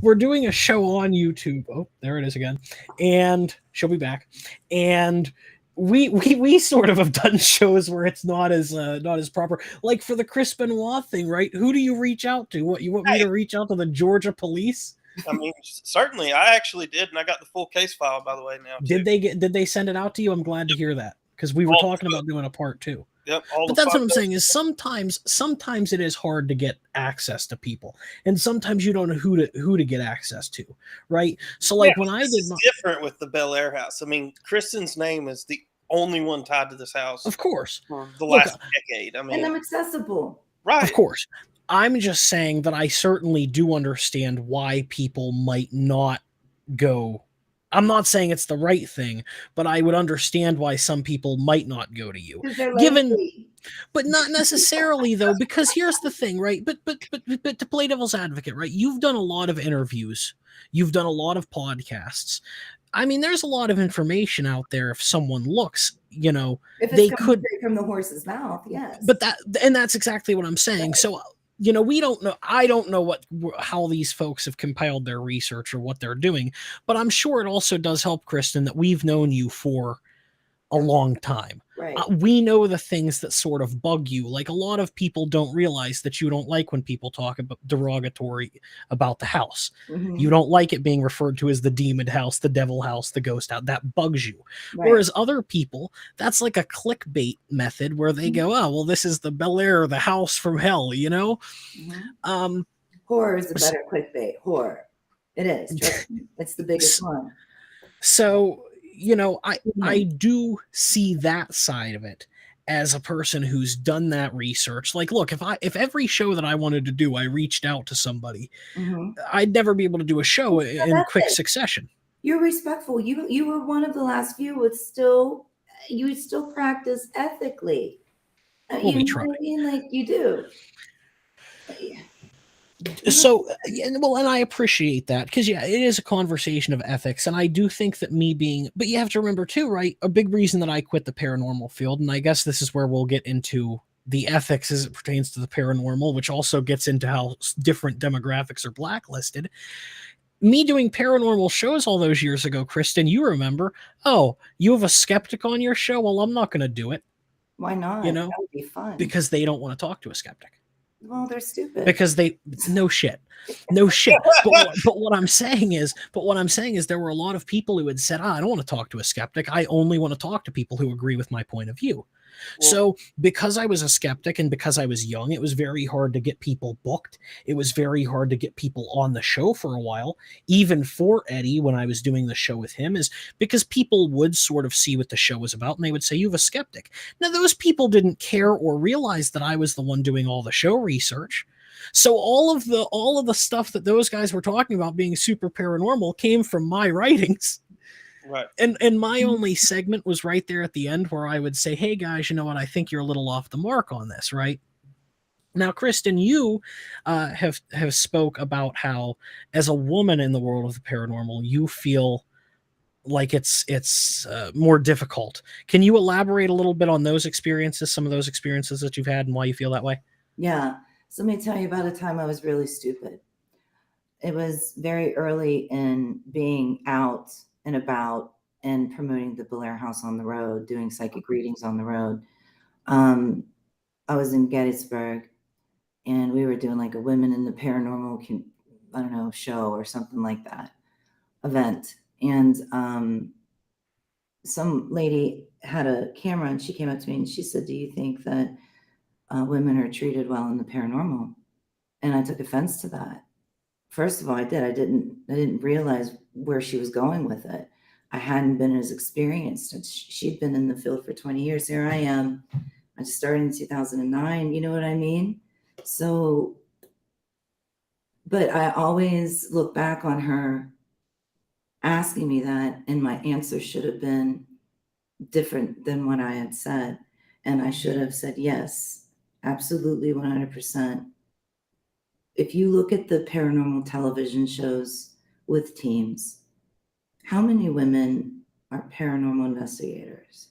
Speaker 3: We're doing a show on YouTube. Oh, there it is again. And she'll be back. And we sort of have done shows where it's not as proper. Like for the Chris Benoit thing, right? Who do you reach out to? What, you want me to reach out to the Georgia police?
Speaker 1: I mean, certainly. I actually did, and I got the full case file, by the way, now.
Speaker 3: Did they send it out to you? I'm glad to hear that, because we were talking about doing a part 2.
Speaker 1: Yep.
Speaker 3: But that's what I'm saying is sometimes it is hard to get access to people, and sometimes you don't know who to get access to, right? So like when I did
Speaker 1: different with the Bellaire house. I mean, Kristin's name is the only one tied to this house,
Speaker 3: of course,
Speaker 1: for the last decade. I mean,
Speaker 2: And I'm accessible,
Speaker 1: right?
Speaker 3: Of course. I'm just saying that I certainly do understand why people might not go. I'm not saying it's the right thing, but I would understand why some people might not go to you. But not necessarily though, because here's the thing, right? But to play devil's advocate, right? You've done a lot of interviews. You've done a lot of podcasts. I mean, there's a lot of information out there. If someone looks,
Speaker 2: if
Speaker 3: they
Speaker 2: it's
Speaker 3: could
Speaker 2: from the horse's mouth. Yes.
Speaker 3: But that's exactly what I'm saying. So, we don't know. I don't know how these folks have compiled their research or what they're doing, but I'm sure it also does help, Kristin, that we've known you for a long time.
Speaker 2: Right.
Speaker 3: We know the things that sort of bug you. Like a lot of people don't realize that you don't like when people talk about derogatory about the house.
Speaker 2: Mm-hmm.
Speaker 3: You don't like it being referred to as the demon house, the devil house, the ghost house. That bugs you.
Speaker 2: Right.
Speaker 3: Whereas other people, that's like a clickbait method where they go, oh, well, this is the Bellaire, the house from hell,
Speaker 2: Mm-hmm. Horror is a better clickbait. Horror. It is. Trust me. It's the biggest one.
Speaker 3: So, I do see that side of it as a person who's done that research. Like, look, if every show that I wanted to do, I reached out to somebody, I'd never be able to do a show in quick succession.
Speaker 2: You're respectful. You were one of the last few you still practice ethically.
Speaker 3: Well, we try.
Speaker 2: Like you do.
Speaker 3: So, and I appreciate that because, it is a conversation of ethics. And I do think that but you have to remember too, right? A big reason that I quit the paranormal field, and I guess this is where we'll get into the ethics as it pertains to the paranormal, which also gets into how different demographics are blacklisted. Me doing paranormal shows all those years ago, Kristin, you remember, oh, you have a skeptic on your show? Well, I'm not going to do it.
Speaker 2: Why not? That would be fun.
Speaker 3: Because they don't want to talk to a skeptic.
Speaker 2: Well, they're stupid.
Speaker 3: Because no shit. But what I'm saying is there were a lot of people who had said, I don't want to talk to a skeptic. I only want to talk to people who agree with my point of view. Well, so because I was a skeptic and because I was young, it was very hard to get people booked. It was very hard to get people on the show for a while, even for Eddie when I was doing the show with him, is because people would sort of see what the show was about and they would say, you have a skeptic. Now, those people didn't care or realize that I was the one doing all the show research. So all of the stuff that those guys were talking about being super paranormal came from my writings.
Speaker 1: Right.
Speaker 3: And my only segment was right there at the end where I would say, hey guys, you know what? I think you're a little off the mark on this, right? Now, Kristin, you have spoke about how as a woman in the world of the paranormal, you feel like it's more difficult. Can you elaborate a little bit on those experiences, some of those experiences that you've had and why you feel that way?
Speaker 2: Yeah. So let me tell you about a time I was really stupid. It was very early in being out and about and promoting the Bellaire House on the road, doing psychic readings on the road. I was in Gettysburg and we were doing like a women in the paranormal, show or something like that, event. And some lady had a camera and she came up to me and she said, "Do you think that women are treated well in the paranormal?" And I took offense to that. First of all, I didn't realize where she was going with it. I hadn't been as experienced. She'd been in the field for 20 years. Here I am. I just started in 2009. You know what I mean? So, but I always look back on her asking me that, and my answer should have been different than what I had said. And I should have said, yes, absolutely, 100%. If you look at the paranormal television shows with teams, how many women are paranormal investigators?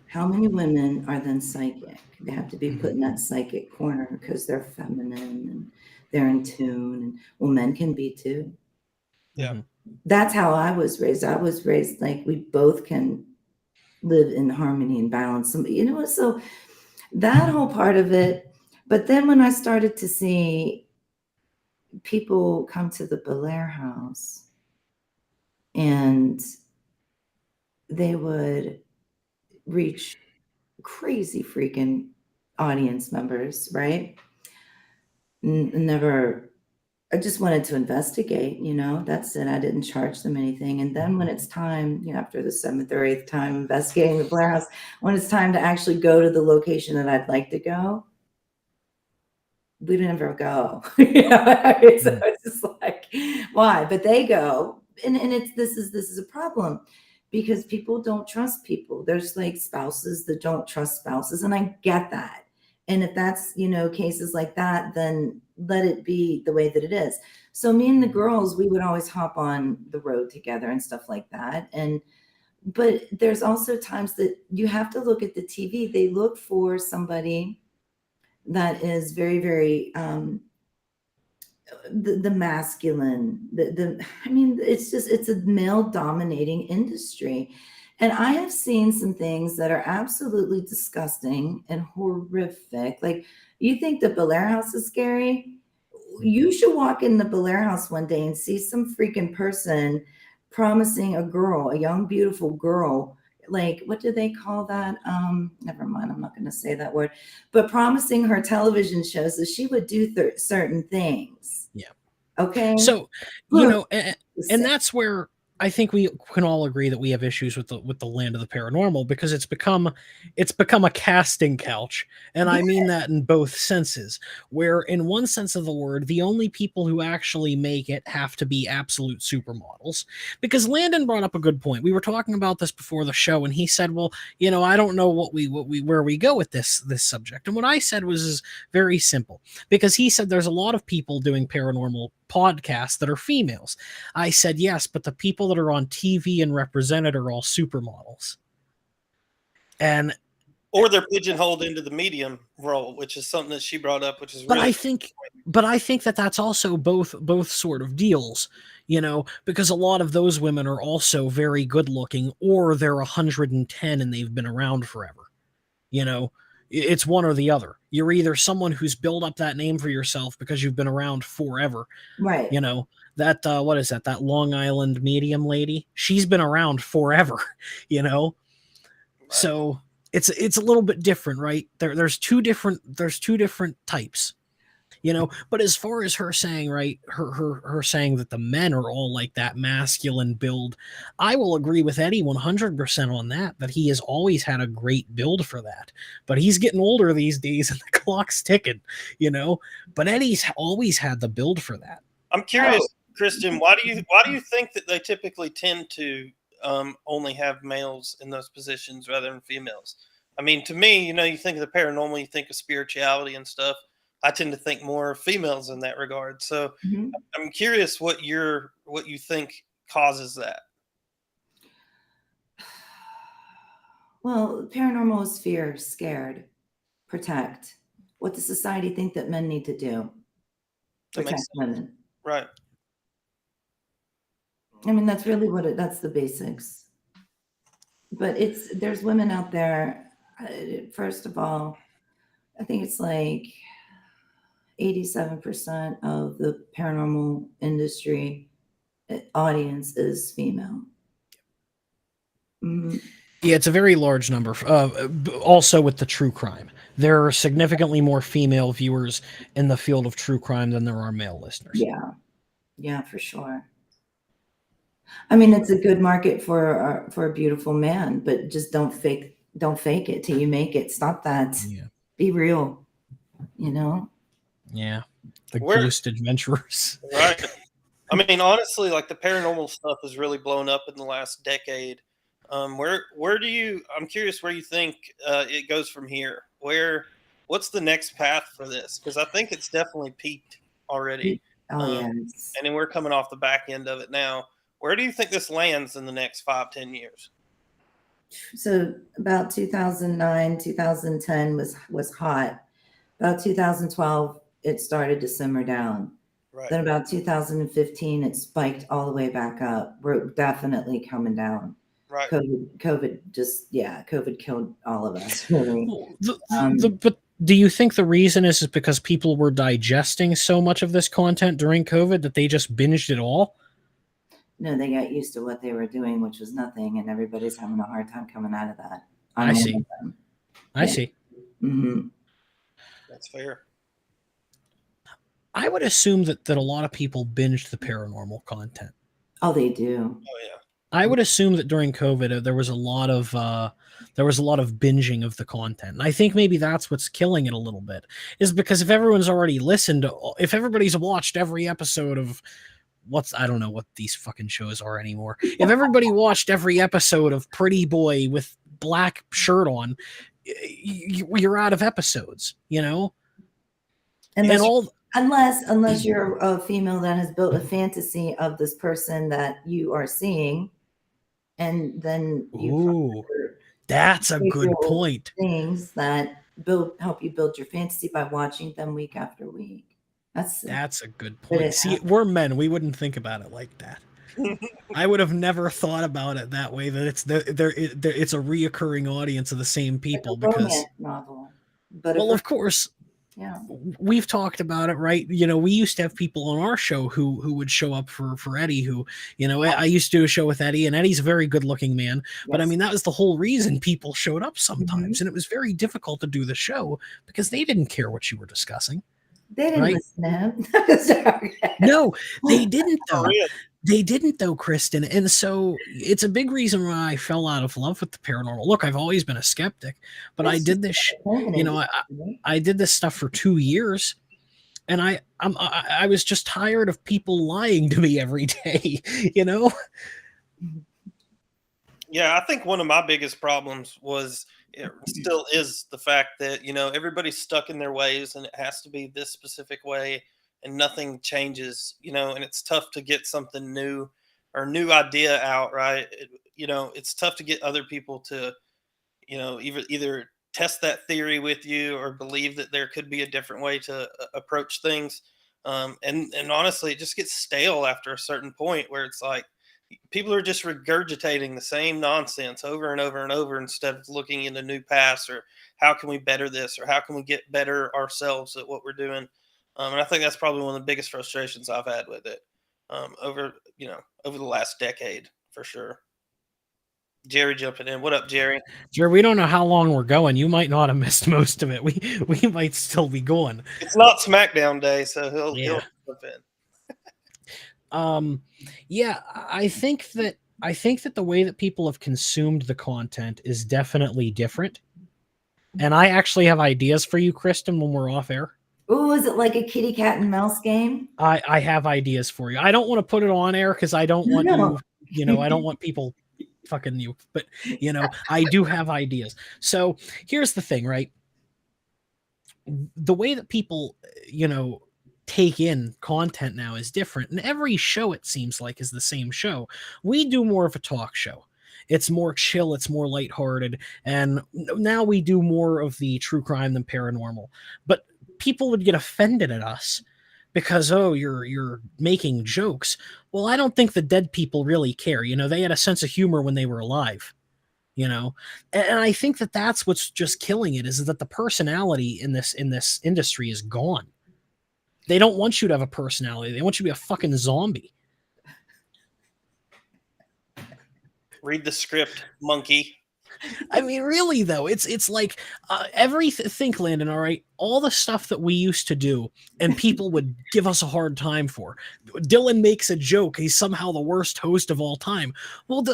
Speaker 2: How many women are then psychic? They have to be put in that psychic corner because they're feminine and they're in tune. And well, men can be too.
Speaker 1: Yeah.
Speaker 2: That's how I was raised. I was raised like we both can live in harmony and balance. So that whole part of it. But then when I started to see people come to the Bellaire house and they would reach crazy freaking audience members, right? Never, I just wanted to investigate, that's it. I didn't charge them anything. And then when it's time, after the 7th or 8th time investigating the Blair House, when it's time to actually go to the location that I'd like to go, we didn't ever go. So it's just like, why? But they go, and this is a problem because people don't trust people. There's like spouses that don't trust spouses, and I get that. And if that's cases like that, then let it be the way that it is. So me and the girls, we would always hop on the road together and stuff like that. But there's also times that you have to look at the TV. They look for somebody that is very, very the masculine, it's a male dominating industry. And I have seen some things that are absolutely disgusting and horrific. Like, you think the Bellaire house is scary? You should walk in the Bellaire house one day and see some freaking person promising a young, beautiful girl, like, what do they call that? Never mind, I'm not going to say that word, but promising her television shows that she would do certain things.
Speaker 3: Yeah.
Speaker 2: Okay.
Speaker 3: So, and that's where I think we can all agree that we have issues with the land of the paranormal, because it's become a casting couch. And I mean that in both senses, where in one sense of the word, the only people who actually make it have to be absolute supermodels. Because Landon brought up a good point. We were talking about this before the show, and he said, well, I don't know where we go with this subject. And what I said was very simple, because he said there's a lot of people doing paranormal podcasts that are females. I said, yes, but the people that are on TV and represented are all supermodels.
Speaker 1: Or they're pigeonholed into the medium role, which is something that she brought up, which is
Speaker 3: but
Speaker 1: really.
Speaker 3: I think that that's also both sort of deals, because a lot of those women are also very good looking, or they're 110 and they've been around forever. It's one or the other. You're either someone who's built up that name for yourself because you've been around forever.
Speaker 2: Right.
Speaker 3: That what is that Long Island medium lady? She's been around forever, Right. So it's a little bit different, right? There's two different types. But as far as her saying, right, her saying that the men are all like that masculine build, I will agree with Eddie 100% on that he has always had a great build for that. But he's getting older these days and the clock's ticking, but Eddie's always had the build for that.
Speaker 1: I'm curious, Kristin, why do you think that they typically tend to only have males in those positions rather than females? I mean, to me, you think of the paranormal, you think of spirituality and stuff. I tend to think more females in that regard. So I'm curious what you think causes that.
Speaker 2: Well, paranormal is fear, scared, protect. What does society think that men need to do? Protect women.
Speaker 1: Right.
Speaker 2: I mean, that's really that's the basics. But there's women out there. First of all, I think it's like 87% of the paranormal industry audience is female. Mhm.
Speaker 3: Yeah, it's a very large number. Also with the true crime, there are significantly more female viewers in the field of true crime than there are male listeners.
Speaker 2: Yeah, for sure. I mean, it's a good market for a beautiful man, but just don't fake it till you make it. Stop that.
Speaker 3: Yeah.
Speaker 2: Be real. You know.
Speaker 3: Yeah. The
Speaker 1: Where-
Speaker 3: ghost adventurers.
Speaker 1: Right. I mean, honestly, like the paranormal stuff has really blown up in the last decade. Where do you? I'm curious where you think it goes from here. What's the next path for this? Because I think it's definitely peaked already.
Speaker 2: Oh
Speaker 1: Um,
Speaker 2: yes.
Speaker 1: and then we're coming off the back end of it now. Where do you think this lands in the next 5-10 years?
Speaker 2: So about 2009, 2010 was hot. About 2012, it started to simmer down.
Speaker 1: Right.
Speaker 2: Then about 2015, it spiked all the way back up. We're definitely coming down.
Speaker 1: Right.
Speaker 2: COVID killed all of us. Really.
Speaker 3: But do you think the reason is because people were digesting so much of this content during COVID that they just binged it all?
Speaker 2: No, they got used to what they were doing, which was nothing, and everybody's having a hard time coming out of that.
Speaker 3: I see. I see.
Speaker 2: Mm-hmm.
Speaker 1: That's fair.
Speaker 3: I would assume that a lot of people binged the paranormal content.
Speaker 2: Oh, they do.
Speaker 1: Oh yeah.
Speaker 3: I would assume that during COVID there was a lot of binging of the content. And I think maybe that's what's killing it a little bit, is because if everyone's already listened, if everybody's watched every episode of I don't know what these fucking shows are anymore. If everybody watched every episode of Pretty Boy with black shirt on, you're out of episodes, you know?
Speaker 2: Unless you're a female that has built a fantasy of this person that you are seeing, and then
Speaker 3: that's a good point.
Speaker 2: Things that help you build your fantasy by watching them week after week.
Speaker 3: That's a good point. See, we're men. We wouldn't think about it like that. I would have never thought about it that way. That it's a reoccurring audience of the same people, because
Speaker 2: novel. But
Speaker 3: well, of course,
Speaker 2: yeah,
Speaker 3: we've talked about it, right? You know, we used to have people on our show who would show up for Eddie. Who, you know, I used to do a show with Eddie, and Eddie's a very good-looking man. Yes. But I mean, that was the whole reason people showed up sometimes, and it was very difficult to do the show because they didn't care what you were discussing.
Speaker 2: They didn't listen to him.
Speaker 3: No, they didn't though. They didn't though, Kristin. And so it's a big reason why I fell out of love with the paranormal. Look, I've always been a skeptic, but I did this, I did this stuff for 2 years, and I was just tired of people lying to me every day, you know?
Speaker 1: Yeah, I think one of my biggest problems was, it still is, the fact that, you know, everybody's stuck in their ways and it has to be this specific way and nothing changes, you know, and it's tough to get something new or new idea out, right? You know, it's tough to get other people to, you know, either test that theory with you or believe that there could be a different way to approach things. And honestly, it just gets stale after a certain point where it's like, people are just regurgitating the same nonsense over and over and over instead of looking into new paths, or how can we better this, or how can we get better ourselves at what we're doing. And I think that's probably one of the biggest frustrations I've had with it over the last decade, for sure. Jerry jumping in. What up, Jerry?
Speaker 3: Jerry, we don't know how long we're going. You might not have missed most of it. We might still be going.
Speaker 1: It's not SmackDown Day, so he'll jump in.
Speaker 3: Yeah, I think that the way that people have consumed the content is definitely different. And I actually have ideas for you, Kristin, when we're off air.
Speaker 2: Oh, is it like a kitty cat and mouse game?
Speaker 3: I have ideas for you. I don't want to put it on air because I don't want I don't want people fucking you, but you know, I do have ideas. So here's the thing, right? The way that people, you know, take in content now is different, and every show, it seems like, is the same show. We do more of a talk show. It's more chill, it's more lighthearted, and now we do more of the true crime than paranormal. But people would get offended at us because, oh, you're making jokes. Well, I don't think the dead people really care. You know, they had a sense of humor when they were alive. You know, and I think that that's what's just killing it, is that the personality in this industry is gone. They don't want you to have a personality. They want you to be a fucking zombie.
Speaker 1: Read the script, monkey.
Speaker 3: I mean, really though, it's like think, Landon. All right, all the stuff that we used to do, and people would give us a hard time for. Dylan makes a joke; he's somehow the worst host of all time. Well,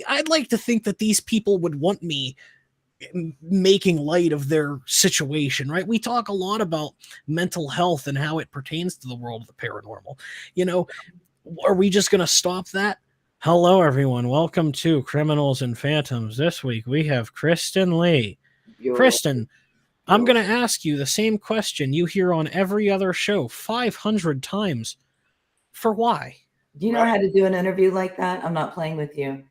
Speaker 3: I'd like to think that these people would want me making light of their situation, right? We talk a lot about mental health and how it pertains to the world of the paranormal. You know, are we just going to stop that? Hello, everyone. Welcome to Criminals and Phantoms. This week we have Kristin Lee. Kristin, I'm going to ask you the same question you hear on every other show 500 times. For why?
Speaker 2: Do you know how to do an interview like that? I'm not playing with you.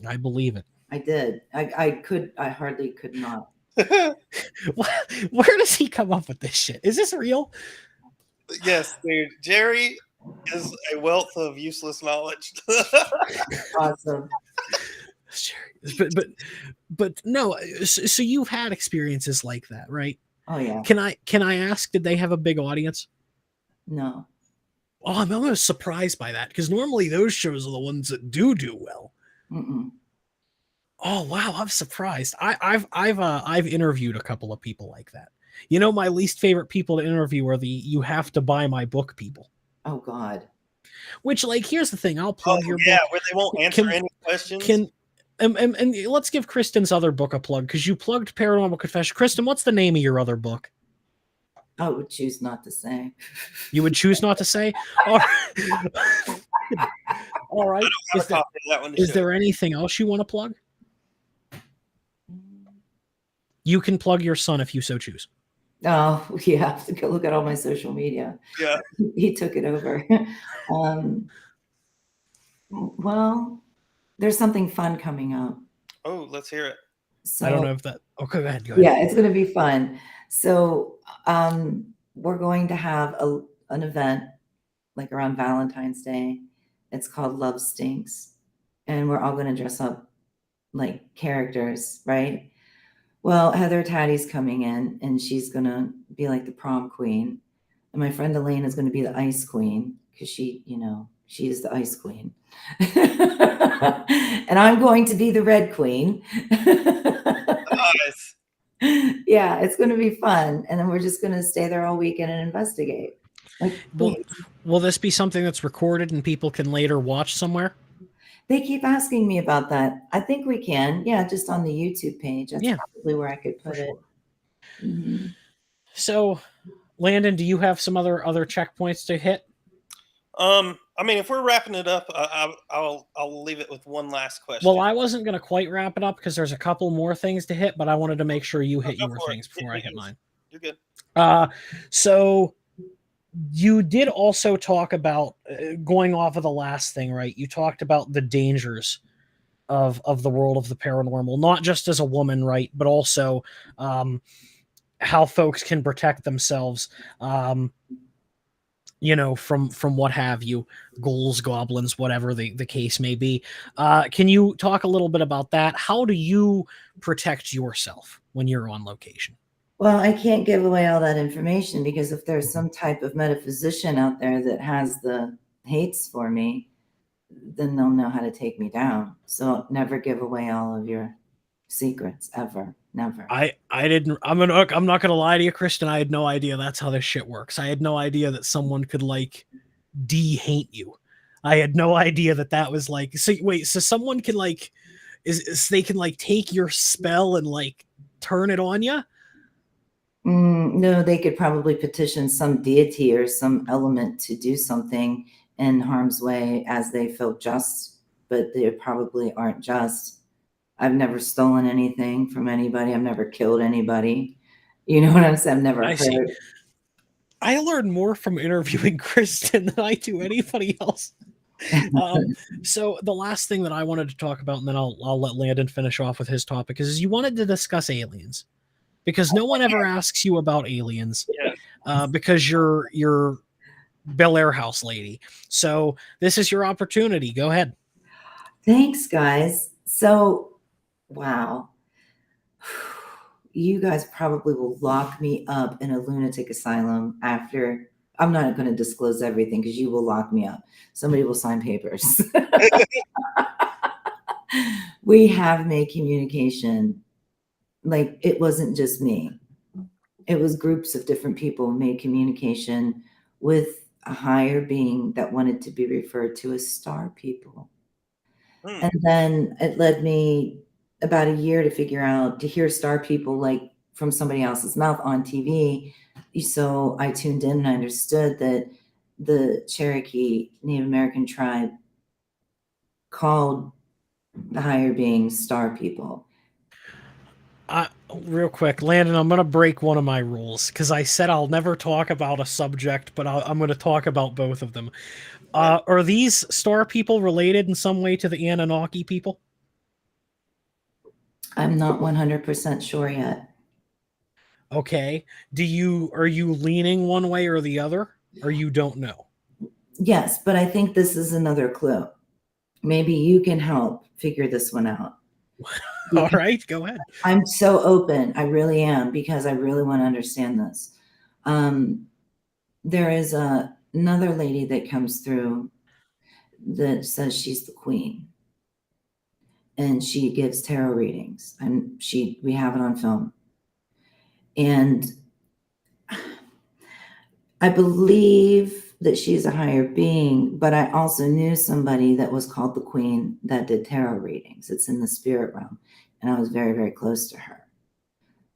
Speaker 3: I believe it.
Speaker 2: I did. I hardly could not.
Speaker 3: Where does he come up with this shit? Is this real?
Speaker 1: Yes, dude. Jerry is a wealth of useless knowledge.
Speaker 2: Awesome.
Speaker 3: But no. So you've had experiences like that, right?
Speaker 2: Oh yeah.
Speaker 3: Can I ask? Did they have a big audience?
Speaker 2: No.
Speaker 3: Oh, I'm almost surprised by that because normally those shows are the ones that do well.
Speaker 2: Mm-mm.
Speaker 3: Oh wow, I'm surprised. I've interviewed a couple of people like that. You know, my least favorite people to interview are the "you have to buy my book" people.
Speaker 2: Oh God.
Speaker 3: Which, like, here's the thing. I'll plug your book.
Speaker 1: Yeah, where they won't answer any questions.
Speaker 3: And let's give Kristin's other book a plug because you plugged Paranormal Confession. Kristin, what's the name of your other book?
Speaker 2: I would choose not to say.
Speaker 3: You would choose not to say? All right. All right. Is there anything else you want to plug? You can plug your son if you so choose.
Speaker 2: Oh, yeah. Go look at all my social media.
Speaker 1: Yeah.
Speaker 2: He took it over. Well, there's something fun coming up.
Speaker 1: Oh, let's hear it.
Speaker 2: So,
Speaker 3: I don't know if that. Okay, go ahead.
Speaker 2: Yeah, it's going to be fun. So we're going to have an event like around Valentine's Day. It's called Love Stinks. And we're all going to dress up like characters, right? Well, Heather Taddy's coming in and she's going to be like the prom queen. And my friend Elaine is going to be the ice queen because she is the ice queen. And I'm going to be the red queen.
Speaker 1: Nice.
Speaker 2: Yeah, it's going to be fun. And then we're just going to stay there all weekend and investigate.
Speaker 3: Will this be something that's recorded and people can later watch somewhere?
Speaker 2: They keep asking me about that. I think we can. Yeah, just on the YouTube page. That's probably where I could put it. Mm-hmm.
Speaker 3: So, Landon, do you have some other checkpoints to hit?
Speaker 1: I mean, if we're wrapping it up, I'll leave it with one last question.
Speaker 3: Well, I wasn't going to quite wrap it up because there's a couple more things to hit, but I wanted to make sure you hit your things before I hit mine.
Speaker 1: You're good.
Speaker 3: So you did also talk about going off of the last thing, right? You talked about the dangers of the world of the paranormal, not just as a woman, right? But also how folks can protect themselves, from what have you, ghouls, goblins, whatever the case may be. Can you talk a little bit about that? How do you protect yourself when you're on location?
Speaker 2: Well, I can't give away all that information because if there's some type of metaphysician out there that has the hates for me, then they'll know how to take me down. So never give away all of your secrets ever. Never.
Speaker 3: I'm not gonna lie to you, Kristin. I had no idea that's how this shit works. I had no idea that someone could like de-hate you. I had no idea that was like, so someone can like they can like take your spell and like turn it on you?
Speaker 2: No, they could probably petition some deity or some element to do something in harm's way as they feel just, but they probably aren't just. I've never stolen anything from anybody. I've never killed anybody. You know what I'm saying? I've never hurt.
Speaker 3: I learned more from interviewing Kristin than I do anybody else. So the last thing that I wanted to talk about, and then I'll let Landon finish off with his topic, is you wanted to discuss aliens. Because no one ever asks you about aliens, because you're Bellaire house lady. So this is your opportunity. Go ahead.
Speaker 2: Thanks, guys. So, wow. You guys probably will lock me up in a lunatic asylum after. I'm not going to disclose everything because you will lock me up. Somebody will sign papers. We have made communication. Like, it wasn't just me. It was groups of different people made communication with a higher being that wanted to be referred to as star people. And then it led me about a year to figure out, to hear star people like from somebody else's mouth on TV. So I tuned in and I understood that the Cherokee Native American tribe called the higher beings star people.
Speaker 3: Real quick, Landon, I'm going to break one of my rules because I said I'll never talk about a subject, but I'm going to talk about both of them. Are these star people related in some way to the Anunnaki people?
Speaker 2: I'm not 100% sure yet.
Speaker 3: Okay. Are you leaning one way or the other, or you don't know?
Speaker 2: Yes, but I think this is another clue. Maybe you can help figure this one out.
Speaker 3: All right, go ahead.
Speaker 2: I'm so open. I really am, because I really want to understand this. There is another lady that comes through that says she's the queen, and she gives tarot readings, and we have it on film. And I believe that she's a higher being, but I also knew somebody that was called the queen that did tarot readings. It's in the spirit realm, and I was very, very close to her.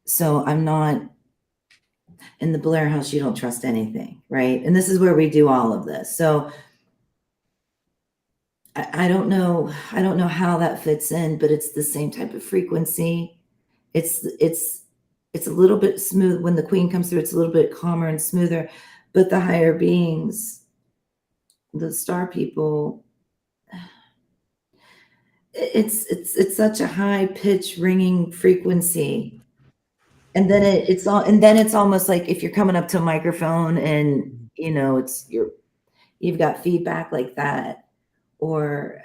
Speaker 2: So I'm not in the Bellaire house. You don't trust anything, right? And this is where we do all of this. So I don't know how that fits in, but it's the same type of frequency. It's a little bit smooth when the queen comes through. It's a little bit calmer and smoother, but the higher beings, the star people, it's such a high pitch ringing frequency. And then it's almost like if you're coming up to a microphone and you've got feedback like that, or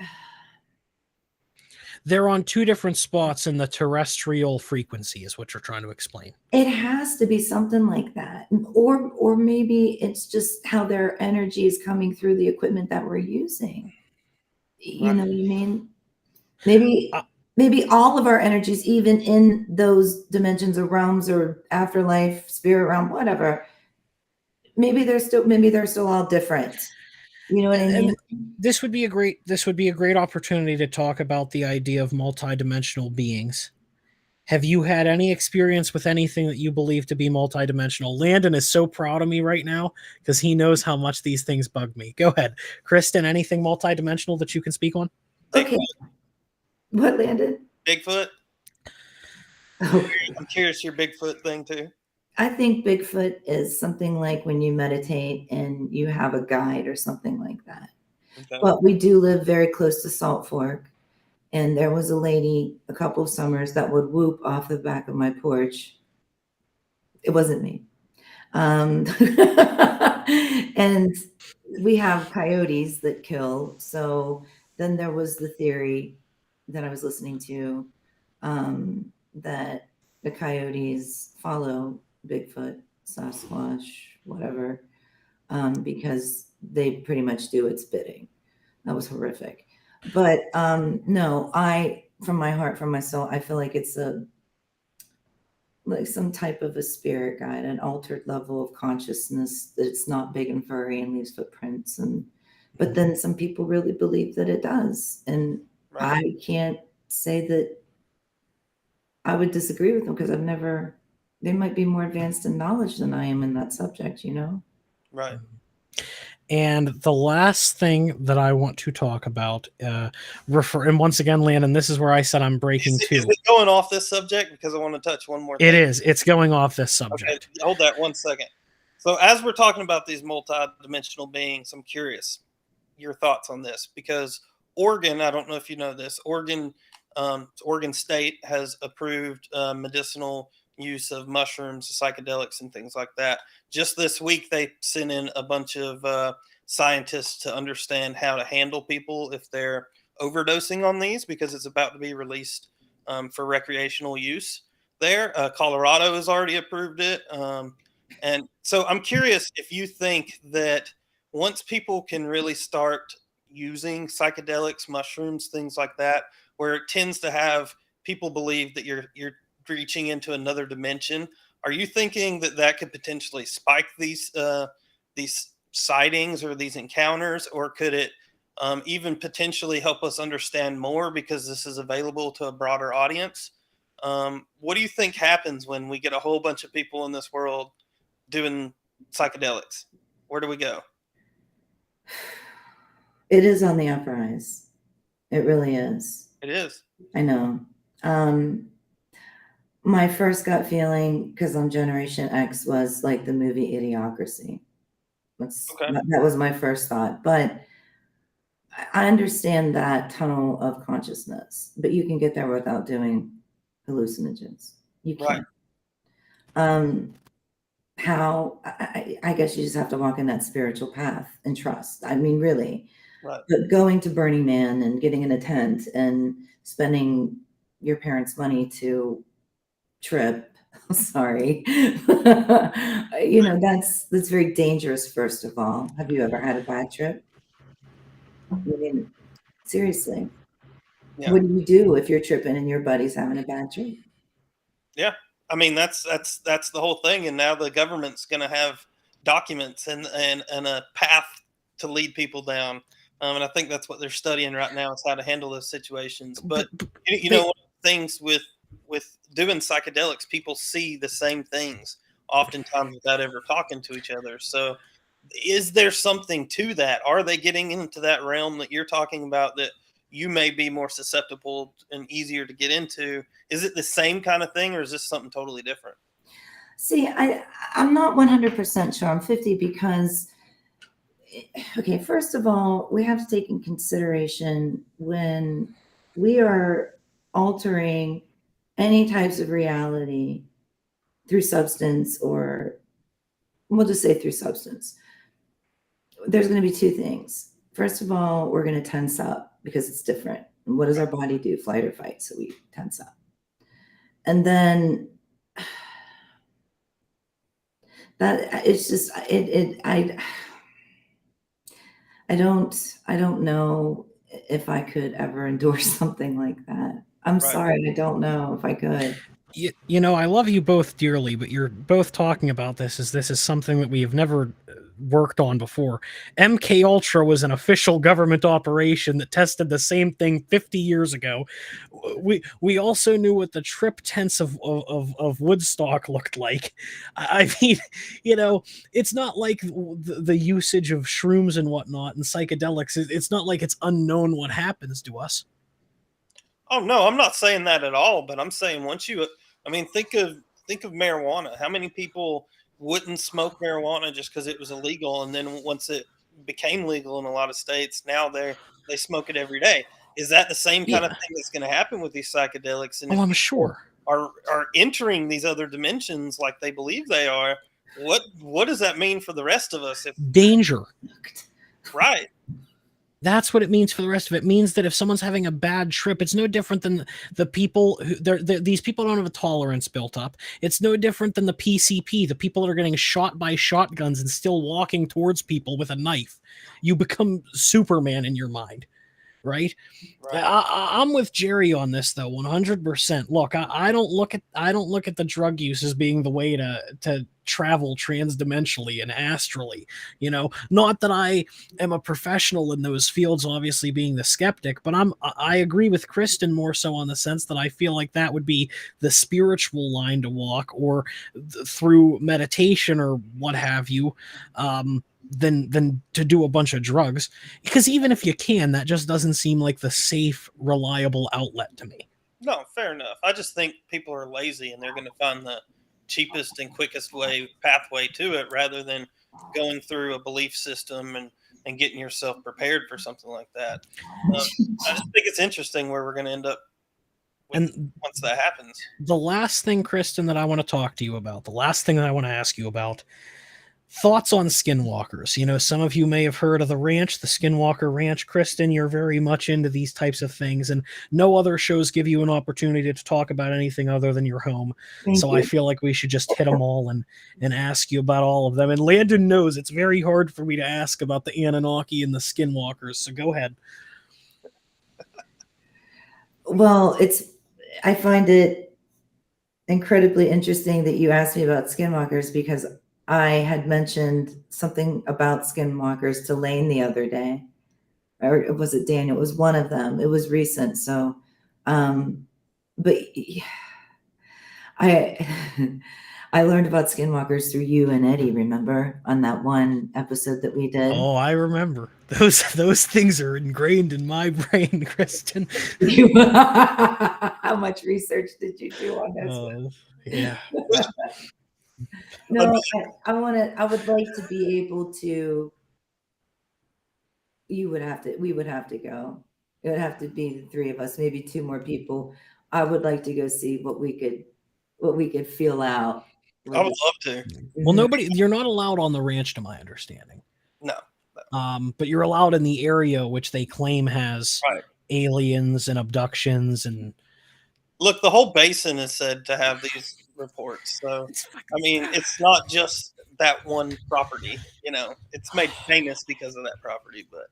Speaker 3: they're on two different spots in the terrestrial frequency is what you're trying to explain.
Speaker 2: it has to be something like that. Or maybe it's just how their energy is coming through the equipment that we're using. You know what I mean? Maybe all of our energies, even in those dimensions or realms or afterlife, spirit realm, whatever, maybe they're still all different. You know what I mean?
Speaker 3: This would be a great opportunity to talk about the idea of multidimensional beings. Have you had any experience with anything that you believe to be multidimensional? Landon is so proud of me right now because he knows how much these things bug me. Go ahead. Kristin, anything multidimensional that you can speak on?
Speaker 2: Okay. What, Landon?
Speaker 1: Bigfoot?
Speaker 2: Oh.
Speaker 1: I'm curious your Bigfoot thing too.
Speaker 2: I think Bigfoot is something like when you meditate and you have a guide or something like that. Okay. But we do live very close to Salt Fork. And there was a lady a couple of summers that would whoop off the back of my porch. It wasn't me. And we have coyotes that kill. So then there was the theory that I was listening to, that the coyotes follow Bigfoot, Sasquatch, whatever, because they pretty much do its bidding. That was horrific. But no, from my heart, from my soul, I feel like it's like some type of a spirit guide, an altered level of consciousness, that it's not big and furry and leaves footprints. But then some people really believe that it does. And right. I can't say that I would disagree with them, because they might be more advanced in knowledge than I am in that subject, you know?
Speaker 1: Right.
Speaker 3: And the last thing that I want to talk about, and once again, Landon, this is where I said I'm breaking too.
Speaker 1: Is it going off this subject? Because I want to touch one more thing.
Speaker 3: It is. It's going off this subject.
Speaker 1: Okay, hold that 1 second. So as we're talking about these multi-dimensional beings, I'm curious your thoughts on this, because Oregon, I don't know if you know this, Oregon State has approved medicinal use of mushrooms, psychedelics, and things like that. Just this week, they sent in a bunch of scientists to understand how to handle people if they're overdosing on these, because it's about to be released for recreational use there. Colorado has already approved it. And so I'm curious if you think that once people can really start using psychedelics, mushrooms, things like that, where it tends to have people believe that you're reaching into another dimension. Are you thinking that that could potentially spike these sightings or these encounters, or could it even potentially help us understand more because this is available to a broader audience? What do you think happens when we get a whole bunch of people in this world doing psychedelics? Where do we go?
Speaker 2: It is on the uprise. It really is.
Speaker 1: It is.
Speaker 2: I know. My first gut feeling, because I'm Generation X, was like the movie Idiocracy. That was my first thought. But I understand that tunnel of consciousness, but you can get there without doing hallucinogens. You can't. Right. How? I guess you just have to walk in that spiritual path and trust. I mean, really.
Speaker 1: Right.
Speaker 2: But going to Burning Man and getting in a tent and spending your parents' money to trip, sorry, that's very dangerous. First of all, have you ever had a bad trip? I mean, seriously, what do you do if you're tripping and your buddy's having a bad trip?
Speaker 1: Yeah, I mean that's the whole thing, and now the government's going to have documents and a path to lead people down, and I think that's what they're studying right now, is how to handle those situations. But you know, one of the things with doing psychedelics, people see the same things oftentimes without ever talking to each other. So is there something to that? Are they getting into that realm that you're talking about that you may be more susceptible and easier to get into? Is it the same kind of thing, or is this something totally different?
Speaker 2: See, I'm not 100% sure. I'm 50 because, okay, first of all, we have to take in consideration when we are altering any types of reality through substance, or we'll just say through substance. There's going to be two things. First of all, we're going to tense up because it's different. And what does our body do? Flight or fight. So we tense up. And then that it's just, I don't know if I could ever endorse something like that. I'm sorry. I don't know if I could.
Speaker 3: You know, I love you both dearly, but you're both talking about this is something that we have never worked on before. MK Ultra was an official government operation that tested the same thing 50 years ago. We also knew what the trip tents of Woodstock looked like. I mean, you know, it's not like the usage of shrooms and whatnot and psychedelics. It's not like it's unknown what happens to us.
Speaker 1: Oh no, I'm not saying that at all. But I'm saying think of marijuana. How many people wouldn't smoke marijuana just because it was illegal, and then once it became legal in a lot of states, now they smoke it every day? Is that the same kind of thing that's going to happen with these psychedelics? And
Speaker 3: I'm sure
Speaker 1: are entering these other dimensions like they believe they are. What does that mean for the rest of us?
Speaker 3: Danger,
Speaker 1: right?
Speaker 3: That's what it means for the rest of it. It means that if someone's having a bad trip, it's no different than the people who these people don't have a tolerance built up. It's no different than the PCP, the people that are getting shot by shotguns and still walking towards people with a knife. You become Superman in your mind, right? I'm with Jerry on this though, 100%. Look, I don't look at the drug use as being the way to travel transdimensionally and astrally. You know, not that I am a professional in those fields, obviously being the skeptic, but I agree with Kristin more so on the sense that I feel like that would be the spiritual line to walk, or through meditation or what have you. Than to do a bunch of drugs, because even if you can, that just doesn't seem like the safe, reliable outlet to me.
Speaker 1: No, fair enough. I just think people are lazy and they're going to find the cheapest and quickest pathway to it, rather than going through a belief system and getting yourself prepared for something like that. I just think it's interesting where we're going to end up once that happens.
Speaker 3: The last thing, Kristin, that I want to talk to you about, the last thing that I want to ask you about, thoughts on skinwalkers. You know, some of you may have heard of the ranch, the Skinwalker Ranch. Kristin, you're very much into these types of things, and no other shows give you an opportunity to talk about anything other than your home.
Speaker 2: Thank you.
Speaker 3: I feel like we should just hit them all and ask you about all of them. And Landon knows it's very hard for me to ask about the Anunnaki and the Skinwalkers, so go ahead.
Speaker 2: Well, I find it incredibly interesting that you asked me about skinwalkers because I had mentioned something about skinwalkers to Lane the other day. Or was it Daniel? It was one of them. It was recent. So, but I I learned about skinwalkers through you and Eddie, remember, on that one episode that we did?
Speaker 3: Oh, I remember. Those things are ingrained in my brain, Kristen.
Speaker 2: How much research did you do on this one?
Speaker 3: Yeah.
Speaker 2: No, I would like to be able to, we would have to go. It would have to be the three of us, maybe two more people. I would like to go see what we could feel out.
Speaker 1: I would love to.
Speaker 3: Well,
Speaker 2: Mhm.
Speaker 3: you're not allowed on the ranch, to my understanding.
Speaker 1: No.
Speaker 3: But you're allowed in the area which they claim has
Speaker 1: Right.
Speaker 3: aliens and abductions and.
Speaker 1: Look, the whole basin is said to have these reports. So, I mean, it's not just that one property. You know, it's made famous because of that property. But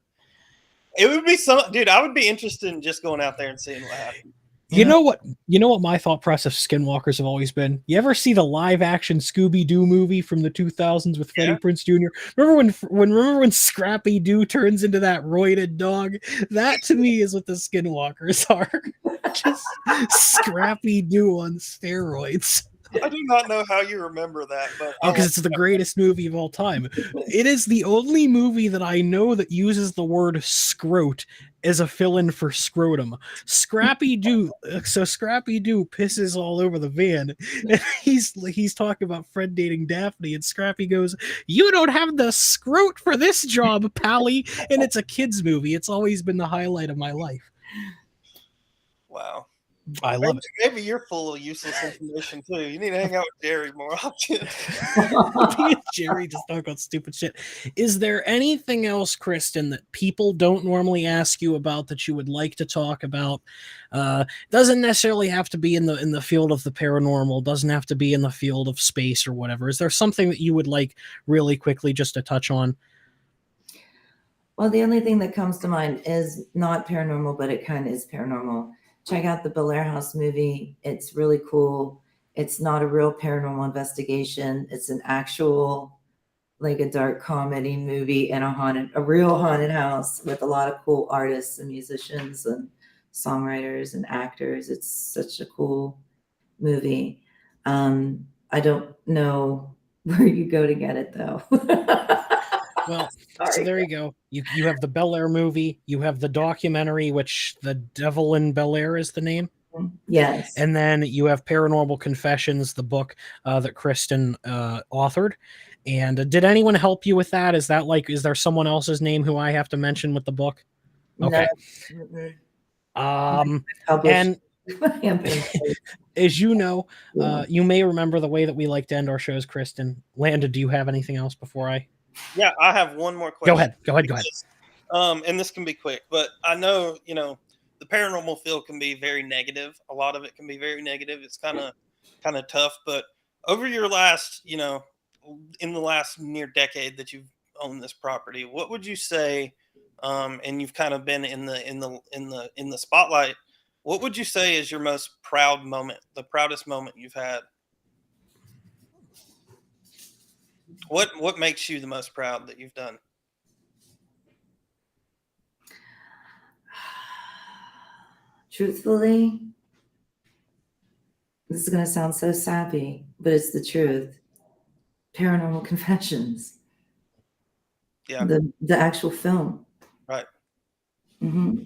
Speaker 1: it would be dude. I would be interested in just going out there and seeing what happens.
Speaker 3: You know what? You know what my thought process of skinwalkers have always been. You ever see the live action Scooby Doo movie from the 2000s with Freddie Prinze Jr.? Remember when Scrappy Doo turns into that roided dog? That to me is what the skinwalkers are. Just Scrappy Doo on steroids.
Speaker 1: I do not know how you remember that, but
Speaker 3: because it's the greatest movie of all time. It is the only movie that I know that uses the word scrote as a fill-in for scrotum. Scrappy Doo pisses all over the van, and he's talking about Fred dating Daphne, and Scrappy goes, "You don't have the scrote for this job, Pally." And it's a kids movie. It's always been the highlight of my life.
Speaker 1: Wow.
Speaker 3: I love it.
Speaker 1: Maybe you're full of useless information too. You need to hang out with Jerry more often.
Speaker 3: Me and Jerry just talk about stupid shit. Is there anything else, Kristen, that people don't normally ask you about that you would like to talk about? Doesn't necessarily have to be in the field of the paranormal. Doesn't have to be in the field of space or whatever. Is there something that you would like really quickly just to touch on?
Speaker 2: Well, the only thing that comes to mind is not paranormal, but it kind of is paranormal. Check out the Bellaire House movie. It's really cool. It's not a real paranormal investigation. It's an actual, like a dark comedy movie in a real haunted house with a lot of cool artists and musicians and songwriters and actors. It's such a cool movie. I don't know where you go to get it though.
Speaker 3: Well, so there you go. You have the Bellaire movie. You have the documentary, which The Devil in Bellaire is the name.
Speaker 2: Yes.
Speaker 3: And then you have Paranormal Confessions, the book that Kristen authored. And did anyone help you with that? Is there someone else's name who I have to mention with the book? Okay.
Speaker 2: No.
Speaker 3: And as you know, you may remember the way that we like to end our shows, Kristen. Landon, do you have anything else before I?
Speaker 1: Yeah, I have one more question.
Speaker 3: Go ahead.
Speaker 1: And this can be quick, but I know, the paranormal field can be very negative. A lot of it can be very negative. It's kind of tough, but over your last, in the last near decade that you've owned this property, what would you say, and you've kind of been in the spotlight, what would you say is your most proud moment, the proudest moment you've had? What makes you the most proud that you've done?
Speaker 2: Truthfully, this is going to sound so sappy, but it's the truth. Paranormal Confessions.
Speaker 1: Yeah.
Speaker 2: The actual film.
Speaker 1: Right.
Speaker 2: Mm-hmm.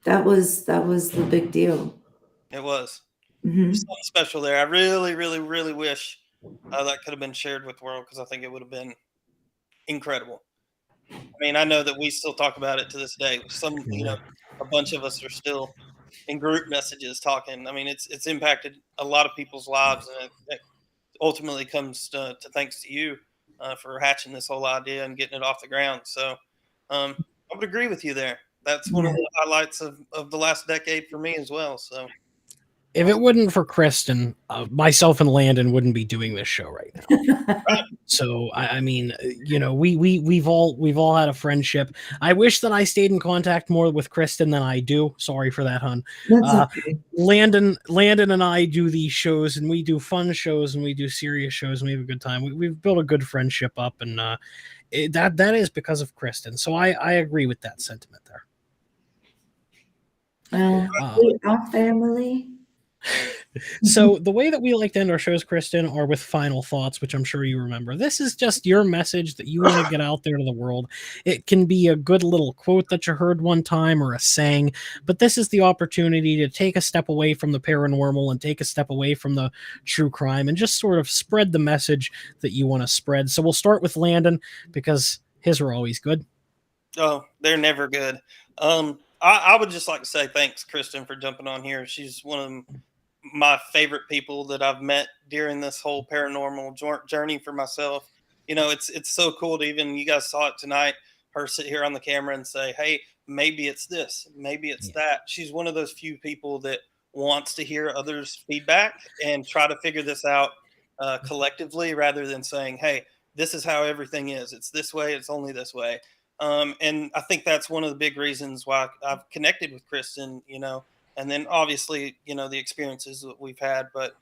Speaker 2: That was the big deal.
Speaker 1: It was.
Speaker 2: Mm-hmm.
Speaker 1: There's something special there. I really, really, really wish that could have been shared with the world, because I think it would have been incredible. I mean, I know that we still talk about it to this day. A bunch of us are still in group messages talking. I mean, it's impacted a lot of people's lives, and it ultimately comes to thanks to you for hatching this whole idea and getting it off the ground. So I would agree with you there. That's one of the highlights of the last decade for me as well. So
Speaker 3: If it wasn't for Kristin, myself and Landon wouldn't be doing this show right now. So I mean, we've all had a friendship. I wish that I stayed in contact more with Kristin than I do. Sorry for that, hun.
Speaker 2: That's okay.
Speaker 3: Landon and I do these shows, and we do fun shows, and we do serious shows, and we have a good time. We've built a good friendship up, and that is because of Kristin. So I agree with that sentiment there.
Speaker 2: Our family.
Speaker 3: So the way that we like to end our shows, Kristin, are with final thoughts, which I'm sure you remember. This is just your message that you want to get out there to the world. It can be a good little quote that you heard one time or a saying, but this is the opportunity to take a step away from the paranormal and take a step away from the true crime and just sort of spread the message that you want to spread. So we'll start with Landon because his are always good.
Speaker 1: Oh, they're never good. I would just like to say thanks, Kristin, for jumping on here. She's one of my favorite people that I've met during this whole paranormal journey for myself. It's so cool to even, you guys saw it tonight, her sit here on the camera and say, hey, maybe it's this, maybe it's that. She's one of those few people that wants to hear others' feedback and try to figure this out collectively rather than saying, hey, this is how everything is. It's this way. It's only this way. And I think that's one of the big reasons why I've connected with Kristin, and then obviously, the experiences that we've had, but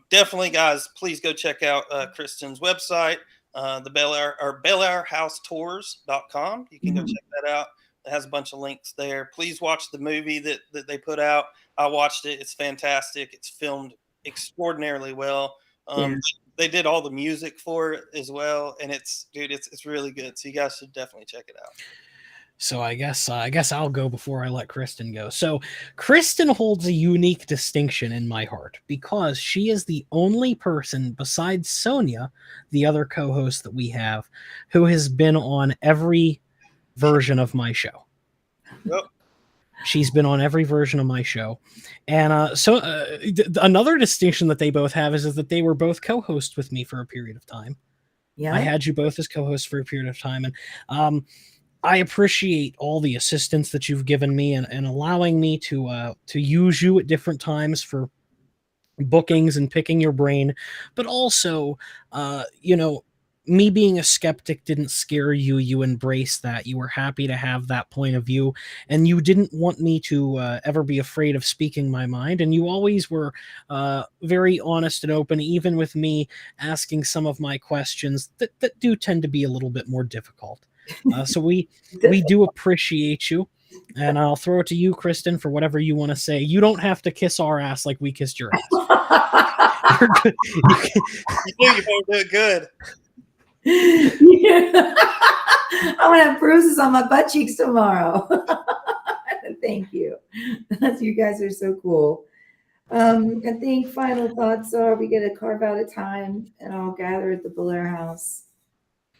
Speaker 1: definitely guys, please go check out Kristin's website, the Bellaire or BellaireHouseTours.com. You can go check that out. It has a bunch of links there. Please watch the movie that they put out. I watched it. It's fantastic. It's filmed extraordinarily well. They did all the music for it as well. And it's really good. So you guys should definitely check it out.
Speaker 3: So I guess I'll go before I let Kristin go. So Kristin holds a unique distinction in my heart because she is the only person besides Sonia, the other co-host that we have, who has been on every version of my show.
Speaker 1: Yep.
Speaker 3: She's been on every version of my show. And another distinction that they both have is that they were both co-hosts with me for a period of time. Yeah. I had you both as co-hosts for a period of time. And I appreciate all the assistance that you've given me and allowing me to use you at different times for bookings and picking your brain. But also, me being a skeptic didn't scare you. You embraced that. You were happy to have that point of view. And you didn't want me to ever be afraid of speaking my mind. And you always were very honest and open, even with me asking some of my questions that do tend to be a little bit more difficult. So we do appreciate you. And I'll throw it to you, Kristin, for whatever you want to say. You don't have to kiss our ass like we kissed your ass. You're good.
Speaker 1: You do it good.
Speaker 2: Yeah. I'm gonna have bruises on my butt cheeks tomorrow. Thank you. You guys are so cool. I think final thoughts are we get to carve out a time and all gather at the Bellaire house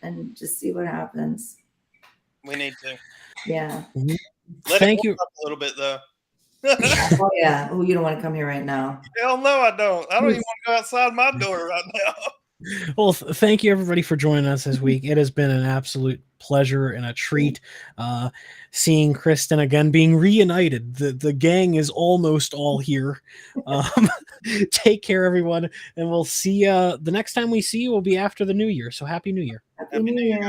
Speaker 2: and just see what happens.
Speaker 1: We need to.
Speaker 2: Yeah.
Speaker 3: Thank you.
Speaker 1: Up a little bit though.
Speaker 2: Oh yeah. Oh, you don't want to come here right now.
Speaker 1: Hell no, I don't. I don't even want to go outside my door right now.
Speaker 3: Well, thank you everybody for joining us this week. It has been an absolute pleasure and a treat seeing Kristin again, being reunited. The gang is almost all here. Take care, everyone, and we'll see the next time we see you will be after the new year. So happy New Year.
Speaker 2: Happy New Year.